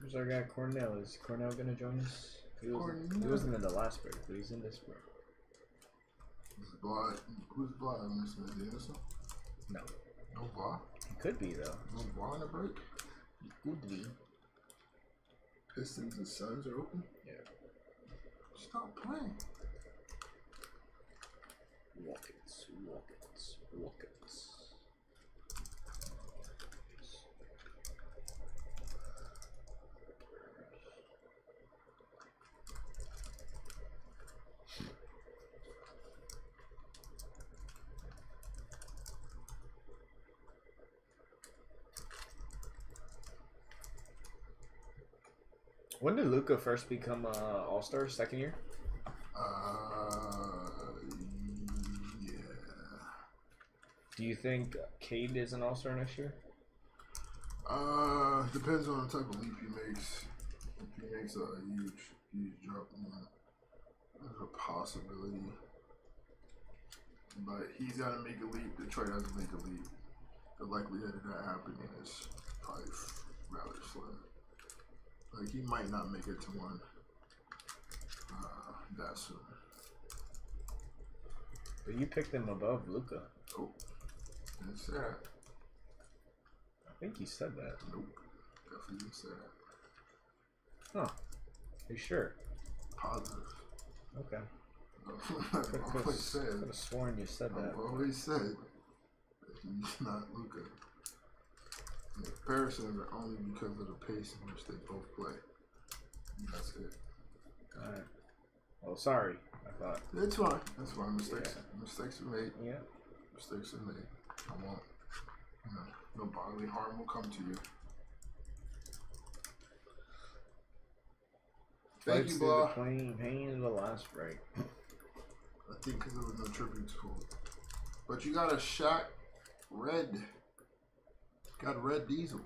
Who's our guy Cornell? Is Cornell gonna join us? He wasn't in the last break, but he's in this break. Who's Blah? I'm missing. Is he innocent? No. No Blah? He could be, though. No Blah in the break? He could be. Pistons and Suns are open? Yeah. Stop playing. Rockets. When did Luka first become All-Star? Second year? Yeah. Do you think Cade is an All-Star next year? Depends on the type of leap he makes. If he makes a huge jump, there's a possibility. But he's got to make a leap. Detroit has to make a leap. The likelihood of that happening is probably rather slim. Like, he might not make it to one that soon. But you picked him above Luka. Oh, didn't say that. I think you said that. Nope, definitely didn't say that. Huh. Are you sure? Positive. Okay. I've always said. Could have sworn you said that. I've always said that he's not Luka. The comparisons are only because of the pace in which they both play. And that's it. Alright. Well, sorry. I thought. It's fine. That's fine. Mistakes are made. Yeah. Mistakes are made. I won't. No bodily harm will come to you. Thank you, Blah. Pain in the last break. I think because there was no tribute to it. But you got a shot red. Got Red Diesel.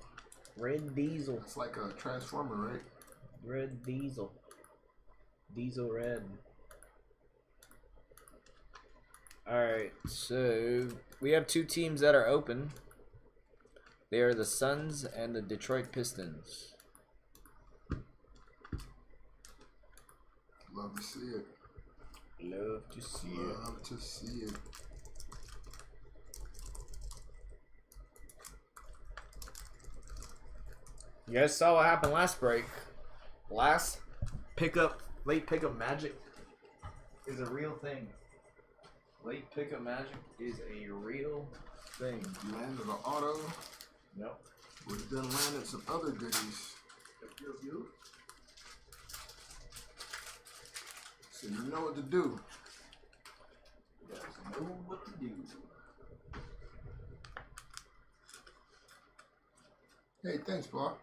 Red Diesel. It's like a transformer, right? Red Diesel. Diesel Red. Alright, so we have two teams that are open. They are the Suns and the Detroit Pistons. Love to see it. Love to see it. Love to see it. You guys saw what happened last break. Late pickup magic is a real thing. Late pickup magic is a real thing. You landed an auto. Nope. We've done landed some other goodies. So you know what to do. You guys know what to do. Hey, thanks, Blah.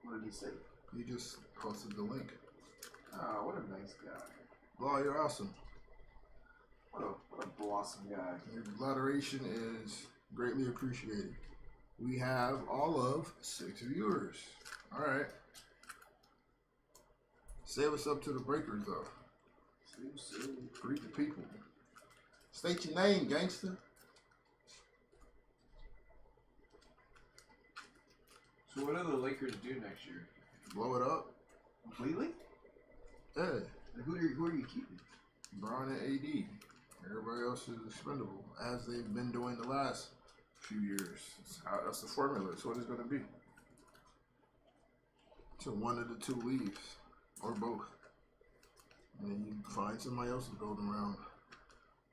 What did he say? You just posted the link. Oh, what a nice guy. Blah, you're awesome. What a blossom guy. Your collaboration is greatly appreciated. We have all of 6 viewers. All right. Say what's up to the breakers, though. Greet the people. State your name, gangster. So what do the Lakers do next year? Blow it up. Completely? Yeah. Like who are you keeping? Bron and AD. Everybody else is expendable, as they've been doing the last few years. That's the formula. That's what it's going to be. So one of the two leaves, or both. And then you find somebody else to build around,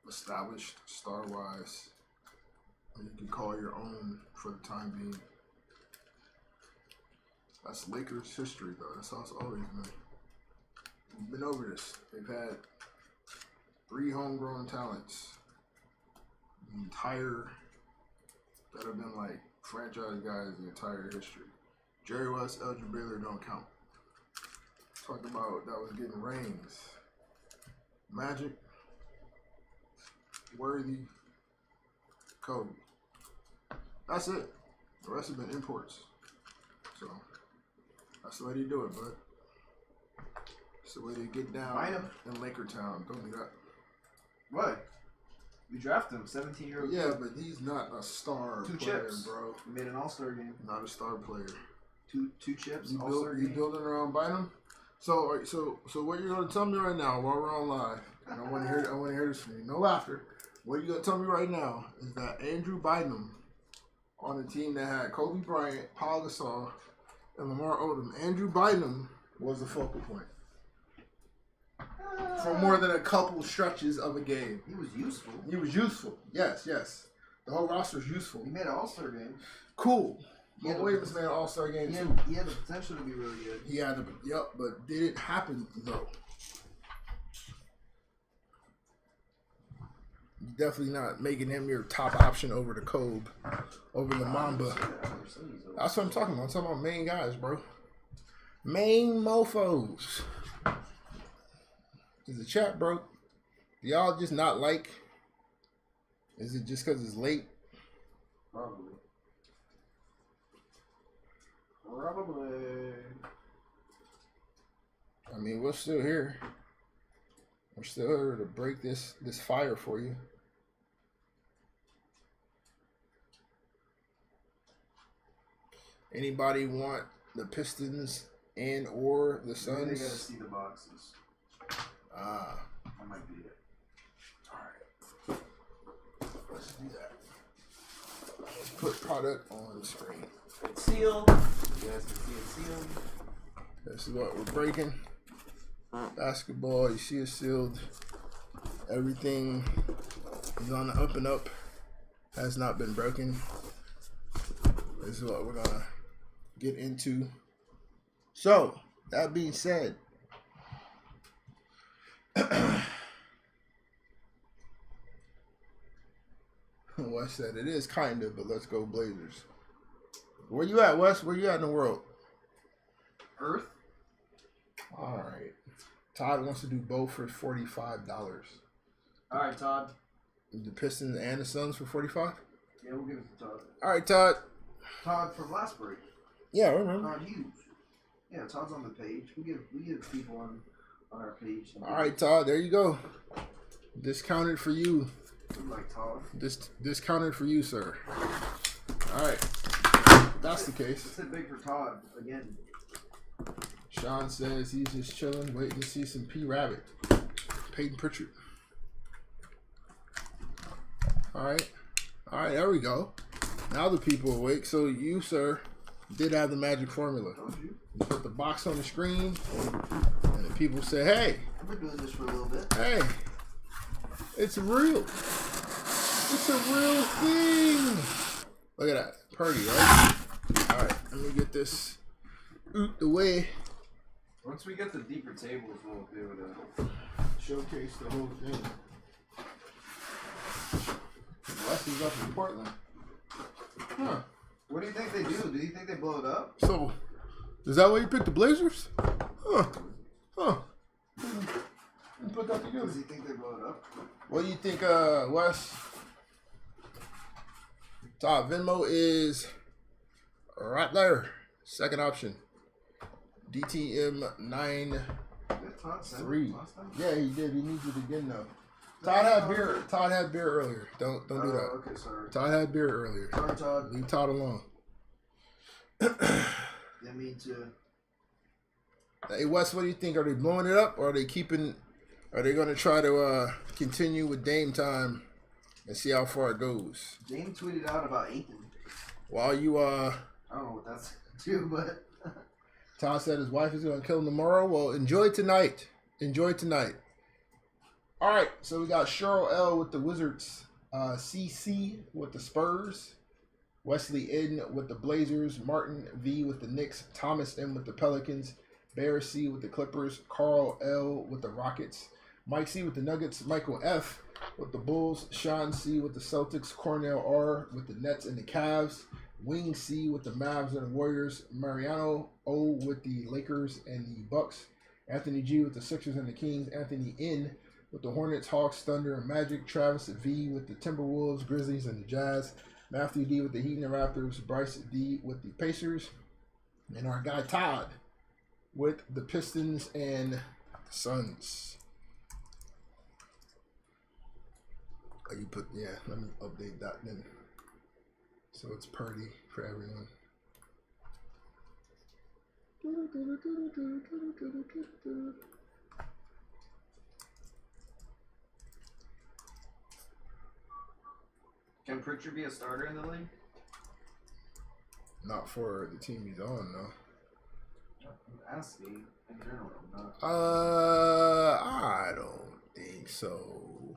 established star-wise. And you can call your own for the time being. That's Lakers history, though. That's how it's always been. We've been over this. They've had 3 homegrown talents. The entire, that have been like franchise guys the entire history. Jerry West, Elgin Baylor don't count. Talk about that was getting rings. Magic, Worthy, Kobe. That's it. The rest have been imports. So that's the way they do it, bud. That's the way they get down in Laker Town. Don't do that. What? We drafted him, 17-year-old. Yeah, but he's not a star player, bro. He made an all-star game. Not a star player. Two chips. You All-Star build, you game. building around Bynum? So, all right, so what you're gonna tell me right now while we're on live? And I want to hear this from you. No laughter. What you're gonna tell me right now is that Andrew Bynum on a team that had Kobe Bryant, Paul Gasol, and Lamar Odom. Andrew Bynum was the focal point for more than a couple stretches of a game. He was useful. He was useful. Yes, yes. The whole roster's useful. He made an All-Star game. Cool. He had Mo the- Williams made an All-Star game He too. had the potential to be really good. He had the but did it happen though? Definitely not making him your top option over the Kobe, over the Mamba. That's what I'm talking about. I'm talking about main guys, bro. Main mofos. Is the chat broke? Do y'all just not like? Is it just because it's late? Probably. I mean, we're still here. We're still here to break this fire for you. Anybody want the Pistons and or the Maybe they gotta Suns? see the boxes. Ah, That might be it. all right. Let's do that. Let's put product on the screen. It's sealed. You guys can see it sealed. This is what we're breaking. Basketball, you see it sealed. Everything is on the up and up. Has not been broken. This is what we're gonna get into. So, that being said, Wes said it is kinda, but let's go Blazers. Where you at, Wes? Where you at in the world? Earth? All right. Todd wants to do both for $45. All right, Todd. The Pistons and the Suns for 45. Yeah, we'll give it to Todd. All right, Todd. Todd from last break. Yeah, I remember. Todd Hughes. Yeah, Todd's on the page. We give people on our page. All right, Todd. There you go. Discounted for you. We like Todd. Discounted for you, sir. All right. That's the case. Let's hit big for Todd again. Sean says he's just chilling, waiting to see some P. Rabbit. Peyton Pritchard. All right. All right, there we go. Now the people awake. So you, sir, did have the magic formula. Told you. You put the box on the screen, and the people say, hey, I've been doing this for a little bit. hey, it's real. It's a real thing. Look at that. Purdy, right? All right, let me get this out the way. Once we get the deeper tables, we'll be able to. Showcase the whole thing. Wes is up in Portland. Huh. What do you think they do? Do you think they blow it up? So, is that why you picked the Blazers? Huh. Huh. Didn't put that together. Does he think they blow it up? What do you think, Wes? Top Venmo is right there. Second option. DTM93. Did Todd send it last time? Yeah, he did. He needs it again though. Todd had beer. Todd had beer earlier. Don't do that. Okay, sorry. Todd had beer earlier. Sorry, Todd. Leave Todd alone. Didn't mean to. Hey Wes, what do you think? Are they blowing it up, or are they keeping? Are they going to try to continue with Dame time and see how far it goes? Dame tweeted out about Aiton. While you I don't know what that's too, but Todd said his wife is going to kill him tomorrow. Well, enjoy tonight. Enjoy tonight. All right, so we got Cheryl L with the Wizards, CC with the Spurs, Wesley N with the Blazers, Martin V with the Knicks, Thomas M with the Pelicans, Bear C with the Clippers, Carl L with the Rockets, Mike C with the Nuggets, Michael F with the Bulls, Sean C with the Celtics, Cornell R with the Nets and the Cavs, Wing C with the Mavs and the Warriors, Mariano O with the Lakers and the Bucks, Anthony G with the Sixers and the Kings, Anthony N with the Hornets, Hawks, Thunder, and Magic, Travis V with the Timberwolves, Grizzlies, and the Jazz, Matthew D with the Heat and the Raptors, Bryce D with the Pacers, and our guy Todd with the Pistons and the Suns. Oh, you put, yeah, let me update that then. So it's Purdy for everyone. Can Pritchard be a starter in the league? Not for the team he's on, though. I'm asking in general, not. I don't think so.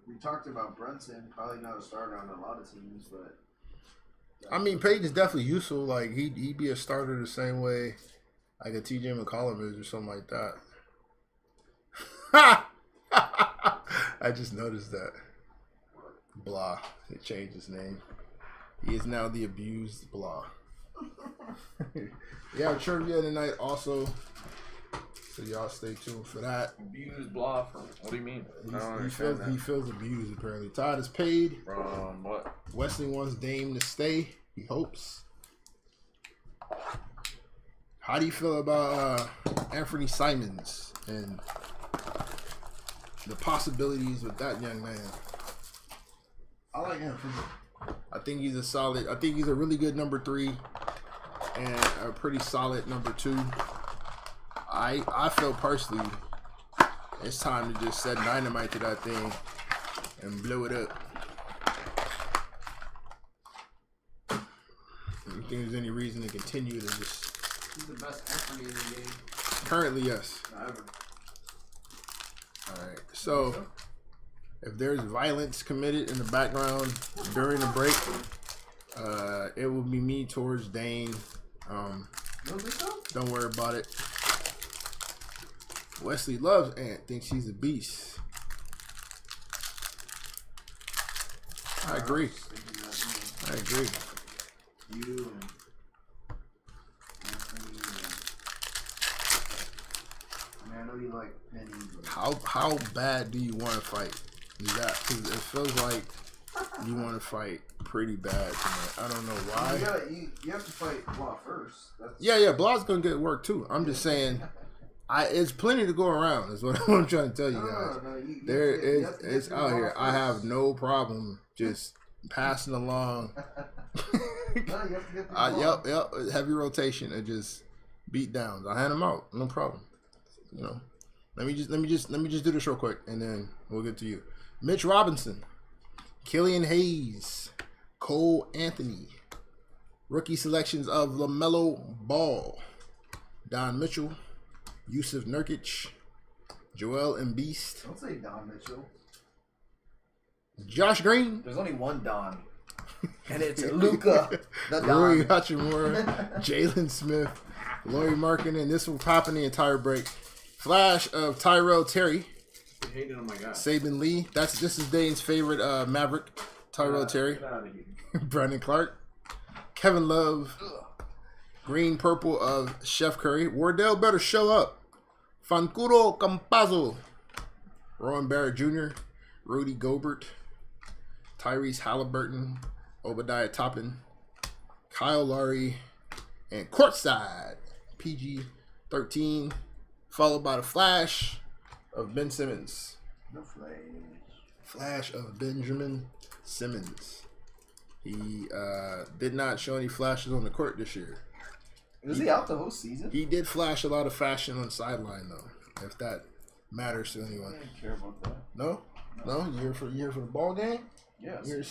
We talked about Brunson, probably not a starter on a lot of teams, but. I mean, Peyton is definitely useful. Like he'd be a starter the same way, like a TJ McCollum is or something like that. I just noticed that. Blah. It changed his name. He is now the abused Blah. Yeah, trivia tonight also. So y'all stay tuned for that. Abused blah from what do you mean? He feels abused apparently. Todd is paid. From what? Wesley wants Dame to stay. He hopes. How do you feel about Anthony Simons and the possibilities with that young man? I like him. I think he's a solid. I think he's a really good number 3 and a pretty solid number 2. I feel personally it's time to just set dynamite to that thing and blow it up. Do you think there's any reason to continue to just? He's the best Anthony in the game. Currently, yes. Ever. All right. So, if there's violence committed in the background during the break, it will be me towards Dane. Don't worry about it. Wesley loves Ant. Thinks she's a beast. I agree. I agree. You and Anthony and I know you like Penny. How bad do you want to fight? Because it feels like you want to fight pretty bad tonight. I don't know why. You have to fight Blah first. Yeah. Blah's gonna get work too. I'm just saying. It's plenty to go around. Is what I'm trying to tell you guys. It's out here. I have no problem just passing along. Yep. Heavy rotation and just beat downs. I hand them out. No problem. You know. Let me just do this real quick, and then we'll get to you. Mitch Robinson, Killian Hayes, Cole Anthony, rookie selections of LaMelo Ball, Don Mitchell, Yusuf Nurkic, Joel Embiid. Don't say Don Mitchell. Josh Green. There's only one Don. And it's Luka. The Rui Don. Hachimura, Jalen Smith, Laurie Markkinen. This will pop in the entire break. Flash of Tyrell Terry. I hated on my guy. Saban Lee. This is Dane's favorite Maverick. Tyrell Terry. Get out of here. Brandon Clark. Kevin Love. Green Purple of Chef Curry. Wardell better show up. Fancuro Campazzo. Rowan Barrett Jr. Rudy Gobert. Tyrese Halliburton. Obadiah Toppin. Kyle Lowry. And courtside PG-13. Followed by the flash of Ben Simmons. No flash. Flash of Benjamin Simmons. He did not show any flashes on the court this year. Was he out the whole season? He did flash a lot of fashion on the sideline, though, if that matters to anyone. I didn't care about that. No? You here for the ball game? Yes. You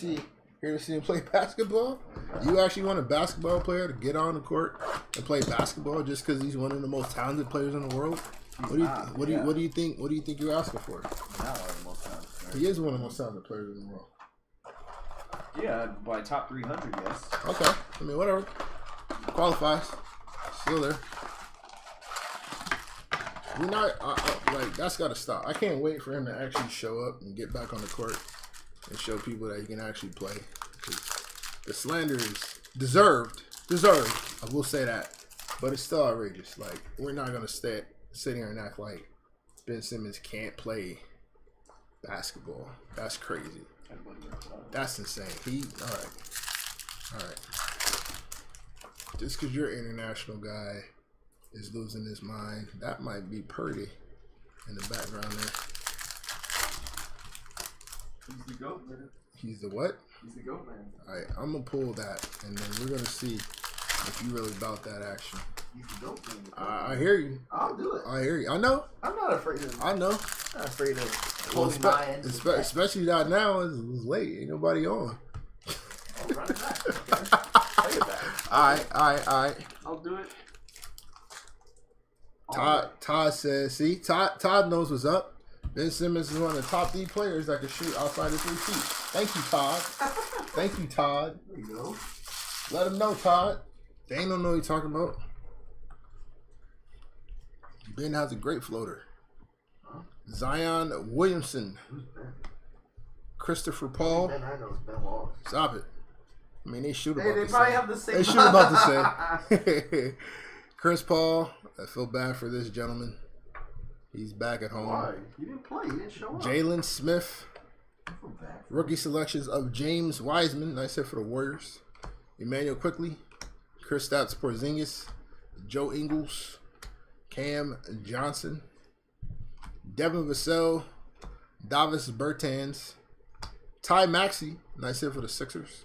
here to see him play basketball? You actually want a basketball player to get on the court and play basketball just because he's one of the most talented players in the world? What do you think you're asking for? Not one of the most talented players. He is one of the most talented players in the world. Yeah, by top 300, yes. Okay. I mean, whatever. Qualifies. Still there. We're not, that's got to stop. I can't wait for him to actually show up and get back on the court and show people that he can actually play. The slander is deserved. I will say that. But it's still outrageous. Like, we're not going to sit here and act like Ben Simmons can't play basketball. That's crazy. That's insane. All right. Just because your international guy is losing his mind, that might be Purdy in the background there. He's the GOAT, man. He's the what? He's the GOAT, man. All right, I'm going to pull that, and then we're going to see if you really about that action. He's the dope thing. I hear you. I'll do it. I hear you. I know. I'm not afraid of. I know. I'm not afraid of Well, holding my end. especially not now. It's late. Ain't nobody on. I'll run it back. Okay? Play it back. All right. I'll do it. Todd says, see, Todd knows what's up. Ben Simmons is one of the top 3 players that can shoot outside of 3 feet. Thank you, Todd. Thank you, Todd. There you go. Let him know, Todd. They ain't don't know what you're talking about. Ben has a great floater. Huh? Zion Williamson. Who's Ben? Christopher Paul. Ben I know is Ben Wallace. Stop it. I mean, they shoot about Hey, they the probably same. have the same. They shoot about the same. Chris Paul. I feel bad for this gentleman. He's back at home. Why? You didn't play. You didn't show up. Jalen Smith. I feel bad. Rookie selections of James Wiseman. Nice hit for the Warriors. Emmanuel Quickly. Kristaps Porzingis. Joe Ingles. Cam Johnson. Devin Vassell. Davis Bertans. Ty Maxey. Nice hit for the Sixers.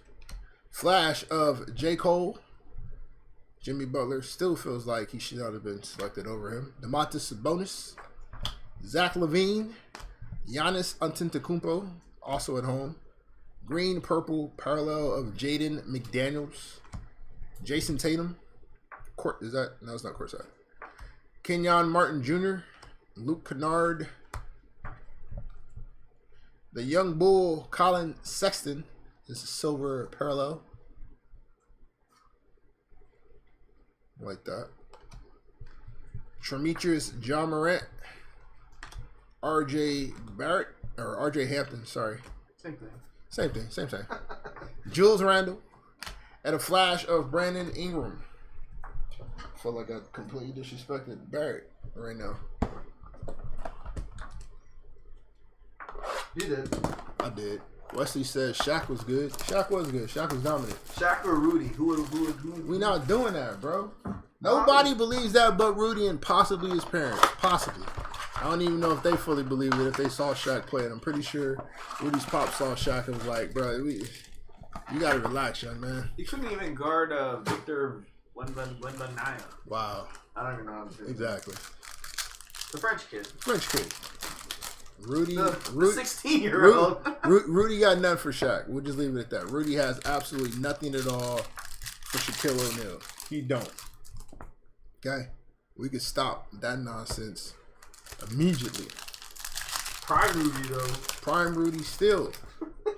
Flash of J. Cole. Jimmy Butler still feels like he should not have been selected over him. Domantas Sabonis. Zach LaVine. Giannis Antetokounmpo, also at home. Green purple parallel of Jaden McDaniels. Jason Tatum. Is that? No, it's not courtside. Kenyon Martin Jr. Luke Kennard. The young bull Colin Sexton. This is silver parallel. Like that. Tremetrius John Morant. RJ Barrett. Or RJ Hampton, sorry. Same thing. Same thing. Jules Randle. And a flash of Brandon Ingram. I feel like I completely disrespected Barrett right now. You did. I did. Wesley said Shaq was good. Shaq was good. Shaq was dominant. Shaq or Rudy? Who? We not doing that, bro. Nobody believes that but Rudy and possibly his parents. Possibly. I don't even know if they fully believe it if they saw Shaq play it. I'm pretty sure Rudy's pop saw Shaq and was like, bro, you got to relax, young man. He couldn't even guard Victor Wembanyama. Wow. I don't even know how to say it. Exactly. The French kid. French kid. Rudy. The Rudy 16-year-old. Rudy got nothing for Shaq. We'll just leave it at that. Rudy has absolutely nothing at all for Shaquille O'Neal. He don't. Okay? We could stop that nonsense immediately. Prime Rudy though. Prime Rudy still.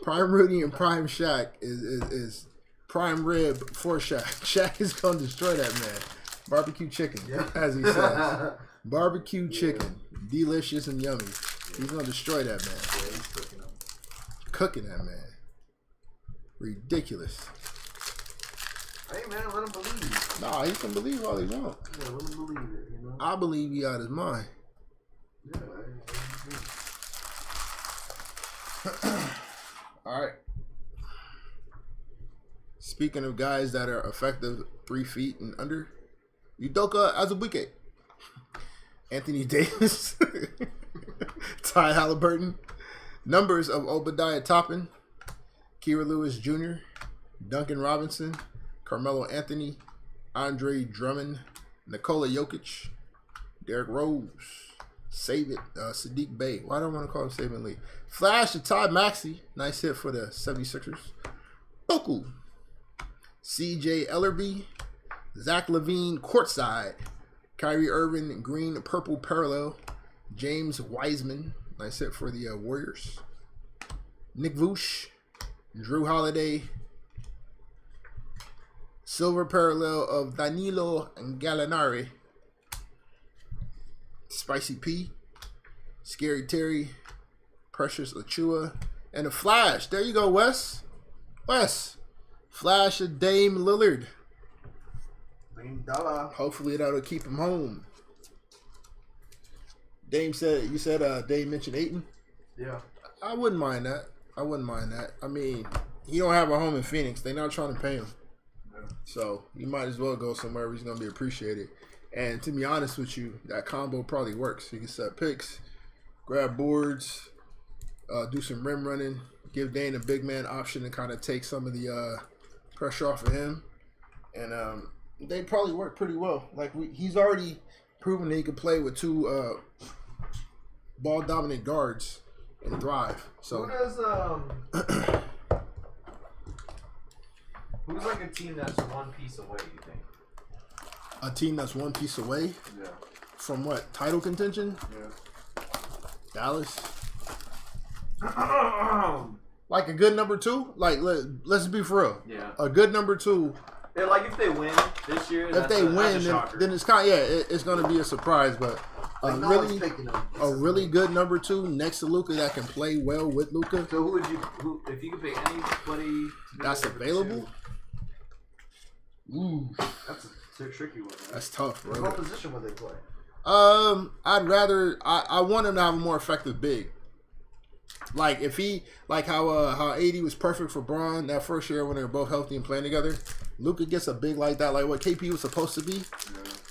Prime Rudy and Prime Shaq is prime rib for Shaq. Shaq is going to destroy that man. Barbecue chicken, as he says. Barbecue chicken. Delicious and yummy. He's going to destroy that man. Yeah, he's cooking them. Cooking that man. Ridiculous. Hey man, let him believe. Nah, he can believe all he wants. Yeah, let him believe it. You know. I believe he out his mind. Yeah. All right. Speaking of guys that are effective 3 feet and under, Udoka Azubuike, Anthony Davis, Ty Halliburton, numbers of Obadiah Toppin, Kira Lewis Jr., Duncan Robinson, Carmelo Anthony, Andre Drummond, Nikola Jokic, Derrick Rose, Save It, Sadiq Bey. Why do I want to call him Save It Lee? Flash to Todd Maxey. Nice hit for the 76ers. Boku. CJ Ellerby. Zach LaVine courtside. Kyrie Irving green purple parallel. James Wiseman. Nice hit for the Warriors. Nick Vooch. Drew Holiday. Silver parallel of Danilo Gallinari. Spicy P. Scary Terry. Precious Achua. And a flash. There you go, Wes. Wes. Flash of Dame Lillard. Hopefully that'll keep him home. Dame said, you said Dame mentioned Ayton? Yeah. I wouldn't mind that. I mean, he don't have a home in Phoenix. They're not trying to pay him. Yeah. So you might as well go somewhere where he's going to be appreciated. And to be honest with you, that combo probably works. You can set picks, grab boards, do some rim running, give Dane a big man option to kind of take some of the pressure off of him. And, they probably work pretty well. Like he's already proven that he can play with two ball dominant guards and thrive. So Who does who's like a team that's one piece away? You think? a team that's one piece away Yeah. from what title contention? Yeah. Dallas. Like a good number two. Like let's be for real. Yeah. A good number two. Yeah, like if they win this year, If they win, then it's kind of it's going to be a surprise. But Like, no one's really picking him. a really good number two next to Luka that can play well with Luka. So who would you? Who if you could pick anybody to be That's number available. Ooh, two? That's a tricky one. Man. that's tough, bro. What position would they play? I'd rather I want him to have a more effective big. Like if he like how AD was perfect for Braun that first year when they were both healthy and playing together. Luka gets a big like that, like what KP was supposed to be, Yeah.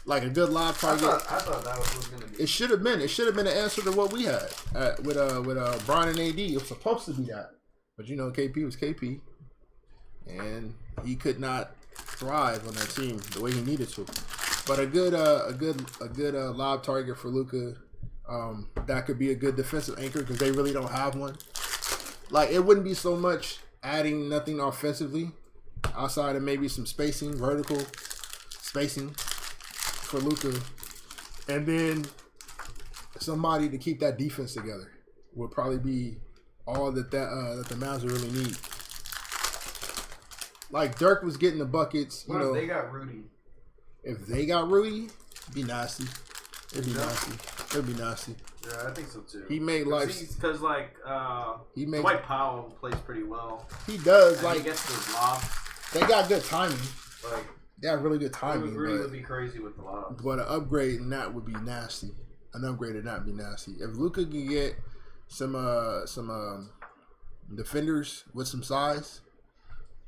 like a good live I target. thought that was going to be. It should have been. It should have been an answer to what we had with Braun and AD. It was supposed to be that, but you know KP was KP, and he could not thrive on that team the way he needed to. But a good live target for Luka. That could be a good defensive anchor because they really don't have one. Like it wouldn't be so much adding nothing offensively outside of maybe some spacing, vertical spacing for Luka, and then somebody to keep that defense together would probably be all that the Mavs really need. Like Dirk was getting the buckets, you What know. if they got Rudy? If they got Rudy, it'd be nasty. It'd be nasty. It'd be nasty. Yeah, I think so too. He made life. Because like He makes. Dwight Powell plays pretty well. He does. And he Like gets those lobs. they got good timing. Like They have really good timing. Rudy but would be crazy with the lobs. But an upgrade in that would be nasty. An upgrade in that would be nasty. If Luka can get some defenders with some size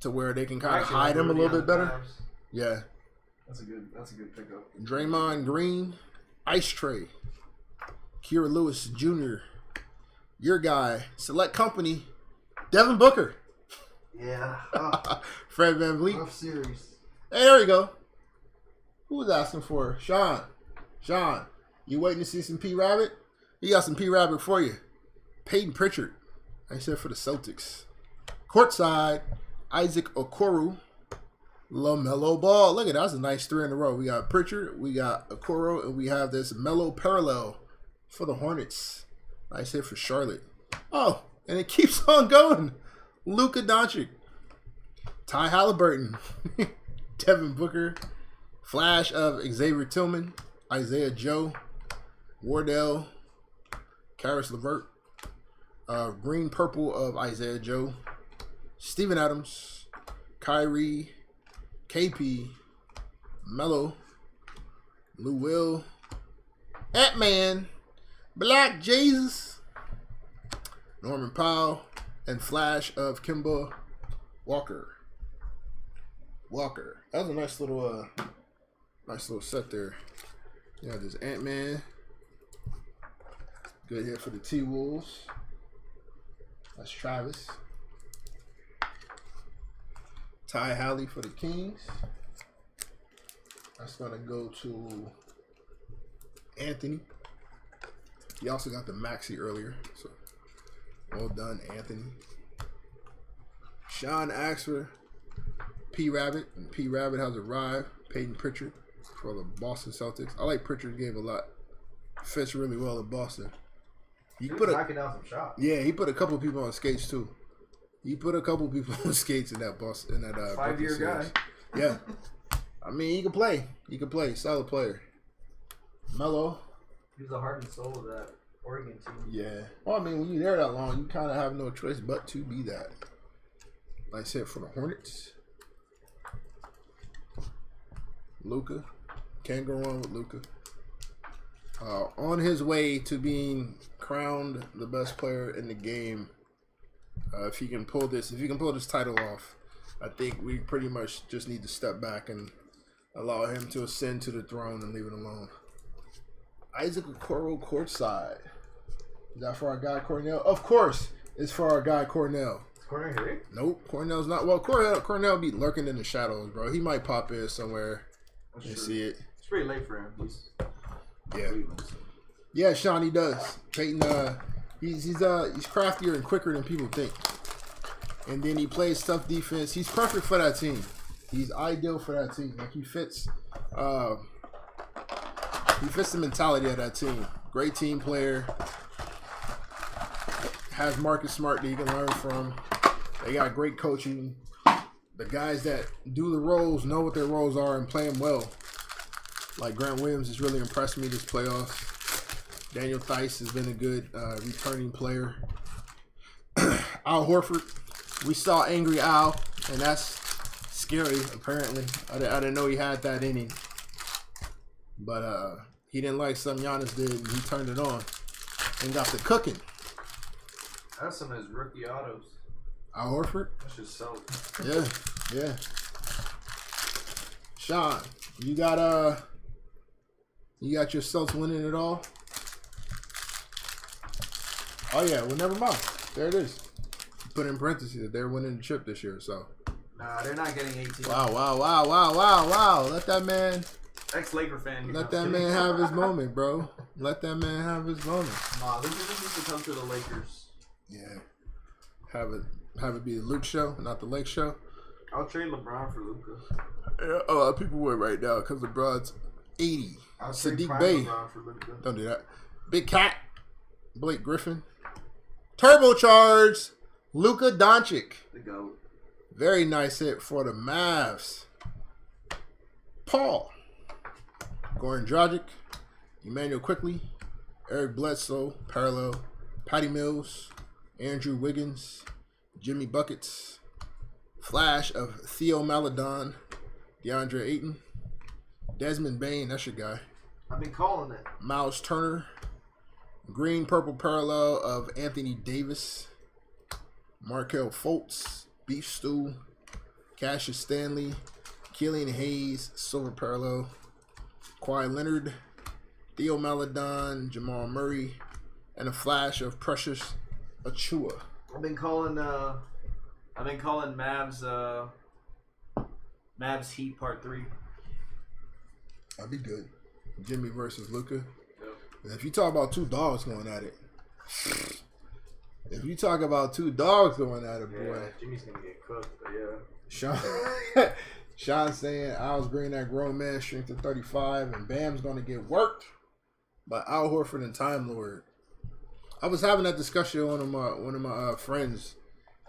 to where they can kind of Actually, hide him a Rudy little on bit the better. Mavs. Yeah. That's a good pickup. Draymond Green, Ice Tray, Kira Lewis Jr., your guy, Select Company, Devin Booker, Yeah. Fred Van Vliet. Rough series. Hey, there we go. Who was asking for? Sean, you waiting to see some P Rabbit? He got some P Rabbit for you. Peyton Pritchard. I said for the Celtics. Courtside, Isaac Okoro. LaMelo Ball. Look at that. That's a nice 3 in a row. We got Pritchard, we got Okoro, and we have this Melo Parallel for the Hornets. Nice hit for Charlotte. Oh, and it keeps on going. Luka Doncic. Ty Halliburton. Devin Booker. Flash of Xavier Tillman. Isaiah Joe. Wardell. Karis LeVert. Green Purple of Isaiah Joe. Steven Adams. Kyrie. KP. Melo. Lou Will. Ant-Man. Black Jesus. Norman Powell. And Flash of Kemba Walker. That was a nice little set there. Yeah, there's Ant-Man. Good hit for the T-Wolves. That's Travis. Ty Halley for the Kings. That's going to go to Anthony. He also got the Maxi earlier. So, well done, Anthony. Sean Axford, P Rabbit. And P Rabbit has arrived. Peyton Pritchard for the Boston Celtics. I like Pritchard's game a lot. Fits really well in Boston. He He put was a knocking down some shots. Yeah, he put a couple people on skates too. He put a couple people on skates in that Boston, in that 5-year Brooklyn series. guy. Yeah, I mean he can play. He can play. Solid player. Melo. He's the heart and soul of that Oregon team. Yeah. Well, I mean when you're there that long, you kind of have no choice but to be that. Nice hit for the Hornets. Luka. Can't go wrong with Luka. On his way to being crowned the best player in the game. If he can pull this title off, I think we pretty much just need to step back and allow him to ascend to the throne and leave it alone. Isaac Okoro courtside. Is that for our guy Cornell? Of course, it's for our guy Cornell. Is Corner here? Nope, Cornell's not. Well, Cornell be lurking in the shadows, bro. He might pop in somewhere That's You true. see it. It's pretty late for him. He's Yeah. Cleveland, so. Yeah, Sean, he does. Peyton, he's craftier and quicker than people think. And then he plays tough defense. He's perfect for that team. He's ideal for that team. Like he fits the mentality of that team. Great team player. Has Marcus Smart that you can learn from. They got great coaching. The guys that do the roles know what their roles are and play them well. Like Grant Williams has really impressed me this playoffs. Daniel Theis has been a good returning player. Al Horford, we saw Angry Al, and that's scary, apparently. I didn't know he had that in him. But he didn't like something Giannis did, and he turned it on and got the cooking. That's some of his rookie autos. Al Horford? That's just so. Yeah. Sean, you got your Celtics winning it all? Oh yeah, well never mind. There it is. Put in parentheses that they're winning the chip this year, so. Nah, they're not getting 18. Wow. Let that man Ex-Laker fan. let that man have his moment, bro. Let that man have his moment. Nah, this needs to come to the Lakers. Yeah. Have it be the Luke show, not the Lake show. I'll trade LeBron for Luka. Yeah, a lot of people would right now because LeBron's 80. I'll trade Sadiq prime Bey. LeBron for Luka. Don't do that. Big Cat. Blake Griffin. Turbocharged. Luka Doncic. The GOAT. Very nice hit for the Mavs. Paul. Goran Dragic. Emmanuel Quickly. Eric Bledsoe. Parallel. Patty Mills. Andrew Wiggins. Jimmy Buckets. Flash of Theo Maledon. DeAndre Ayton. Desmond Bain. That's your guy. I've been calling it. Miles Turner. Green purple parallel of Anthony Davis. Markel Fultz. Beef Stew. Cassius Stanley. Killian Hayes. Silver parallel. Kawhi Leonard. Theo Maledon. Jamal Murray. And a flash of Precious Achua. I've been calling Mavs Heat Part 3. That'd be good. Jimmy versus Luka. Yep. And if you talk about two dogs going at it. If you talk about two dogs going at it, boy. Yeah, Jimmy's gonna get cooked, but yeah. Sean saying Al's bringing that grown man strength to 35 and Bam's going to get worked by Al Horford and Time Lord. I was having that discussion with one of my friends,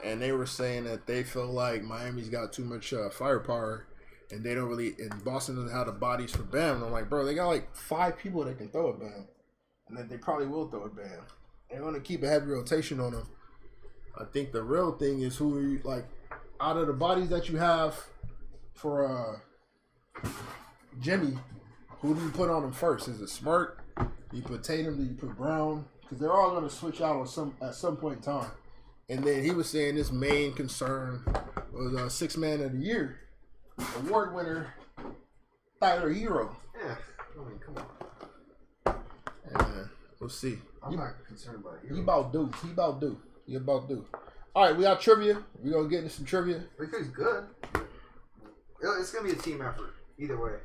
and they were saying that they feel like Miami's got too much firepower, and they don't really, and Boston doesn't have the bodies for Bam. And I'm like, bro, they got like 5 people that can throw it Bam, and then they probably will throw it Bam. They're going to keep a heavy rotation on them. I think the real thing is who are you, like, out of the bodies that you have for Jimmy, who do you put on him first? Is it Smart? Do you put Tatum? Do you put Brown? Because they're all going to switch out at some point in time. And then he was saying his main concern was Sixth Man of the Year, award winner Tyler Hero. Yeah. I mean, come on. And we'll see. I'm not concerned about it. He about due. He about due. All right, we got trivia. We're going to get into some trivia. Victory's good. It's going to be a team effort. Either way.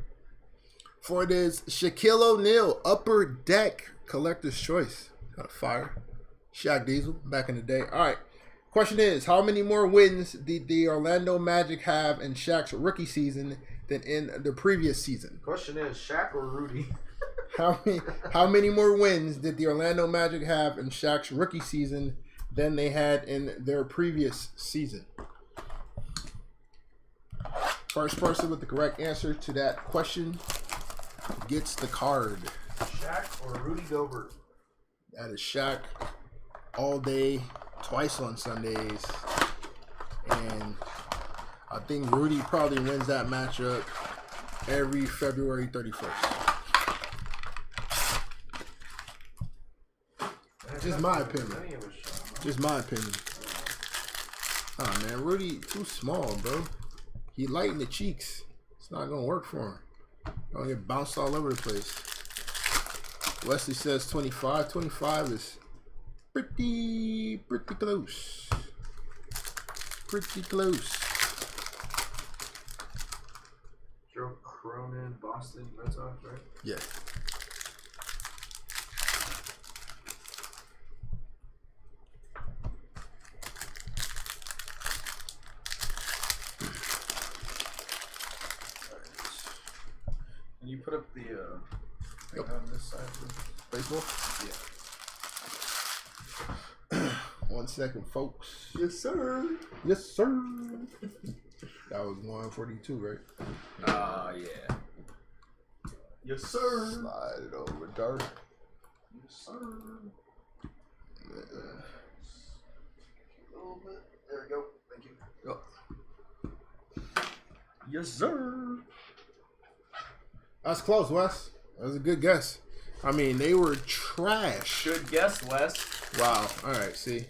For this Shaquille O'Neal Upper Deck Collector's Choice. Got a fire. Shaq Diesel back in the day. All right. Question is, how many more wins did the Orlando Magic have in Shaq's rookie season than in the previous season? Question is, Shaq or Rudy? How many more wins did the Orlando Magic have in Shaq's rookie season than they had in their previous season? First person with the correct answer to that question gets the card. Shaq or Rudy Gobert? That is Shaq all day, twice on Sundays. And I think Rudy probably wins that matchup every February 31st. Just my opinion. Just my opinion. Oh man, Rudy too small, bro. He light in the cheeks. It's not gonna work for him. Gonna get bounced all over the place. Wesley says 25. 25 is pretty close. Pretty close. Sure. Cronin, Boston, Red Sox, right? Yeah. Can you put up the thing on this side? Baseball? Yeah. 1 second, folks. Yes, sir. Yes, sir. That was 142, right? Yeah. Yes, sir. Slide it over, Dark. Yes, sir. Yeah. A little bit. There we go. Thank you. Yes, sir. That's close, Wes. That was a good guess. I mean, they were trash. Good guess, Wes. Wow. All right, see.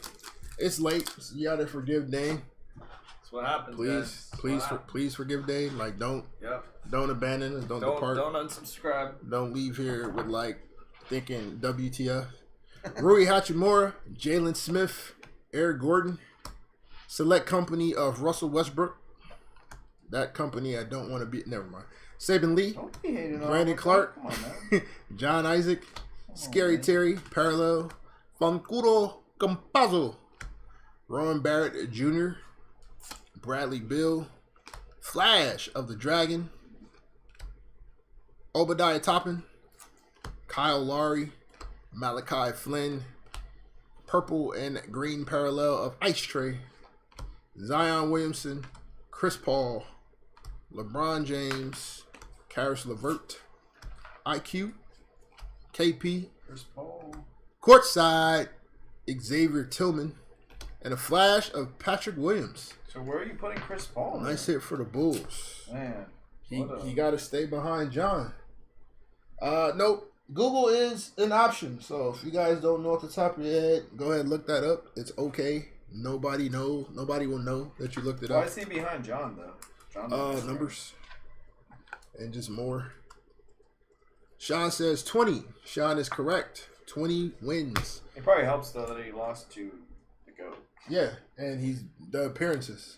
It's late. So you gotta forgive Dane. That's what happens, guys. Please forgive Dane. Like, don't Yep. abandon us. Don't depart. Don't unsubscribe. Don't leave here with like thinking WTF. Rui Hachimura, Jalen Smith, Eric Gordon, select company of Russell Westbrook. That company I don't want to be. Never mind. Saban Lee, Don't be hating on Brandon me. Clark, Come on, man. John Isaac, Scary man. Terry, Parallel, Fancuro Campazzo, Ron Barrett Jr., Bradley Bill, Flash of the Dragon, Obadiah Toppin, Kyle Lowry, Malachi Flynn, Purple and Green Parallel of Ice Tray, Zion Williamson, Chris Paul, LeBron James, Karis LeVert, IQ, KP, Chris Paul. Courtside, Xavier Tillman, and a flash of Patrick Williams. So where are you putting Chris Paul? Nice hit for the Bulls. Man. He What a- got to stay behind John. Nope. Google is an option. So if you guys don't know at the top of your head, go ahead and look that up. It's okay. Nobody will know that you looked it Why up. is he behind John though? John Numbers. And just more. Sean says 20. Sean is correct. 20 wins. It probably helps though that he lost to the GOAT. Yeah, and he's the appearances.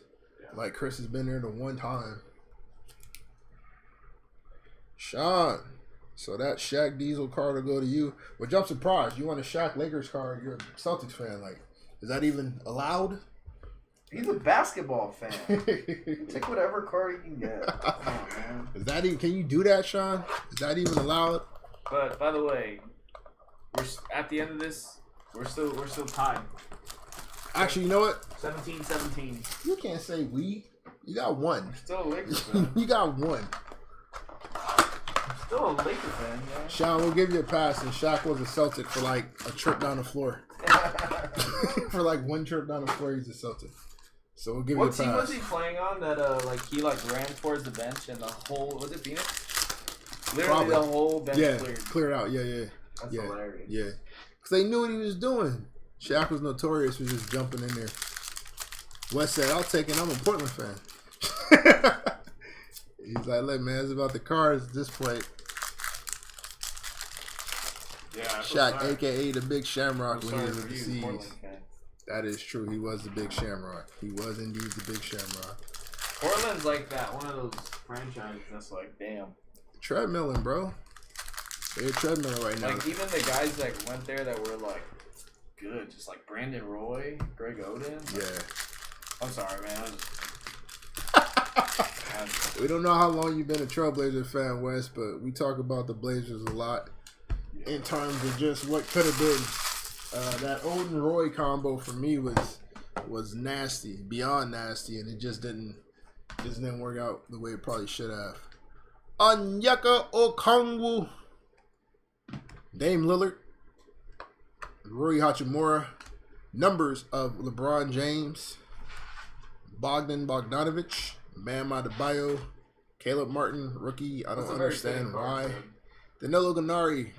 Like Chris has been there the one time. Sean. So that Shaq Diesel card will go to you. Which I'm surprised. You want a Shaq Lakers card, you're a Celtics fan. Like, is that even allowed? He's a basketball fan. Take whatever card you can get. Come on, man. Is that even, can you do that, Sean? Is that even allowed? But by the way, at the end of this, we're still tied. Actually, you know what? 17-17. You can't say we. You got one. Still a Lakers fan. You got one. Still a Lakers fan, yeah. Sean, we'll give you a pass. And Shaq was a Celtic for like a trip down the floor. For like one trip down the floor, he's a Celtic. So we'll give What you a team pass. was he playing on that he ran towards the bench and the whole was it Phoenix? Literally Probably. the whole bench Yeah, cleared. cleared out. Yeah. That's Yeah. hilarious. Yeah. Because they knew what he was doing. Shaq was notorious for just jumping in there. West said, I'll take it. I'm a Portland fan. He's like, look, man, it's about the cards at this point. Yeah, I feel Shaq, sorry. a.k.a. the Big Shamrock I'm when he sorry was for at the you, Seas. Portland fan. That is true. He was the Big Shamrock. He was indeed the Big Shamrock. Portland's like that one of those franchises that's like, damn. Treadmilling, bro. They're treadmilling right now. Like even the guys that went there that were like good, just like Brandon Roy, Greg Oden. Yeah. I'm sorry, man. We don't know how long you've been a Trailblazer fan, Wes, but we talk about the Blazers a lot in terms of just what could have been. That Oden Roy combo for me was nasty, beyond nasty, and it just didn't work out the way it probably should have. Onyeka Okongwu, Dame Lillard, Rui Hachimura, numbers of LeBron James, Bogdan Bogdanovic, Bam Adebayo, Caleb Martin, rookie. I don't understand why. Danilo Gallinari,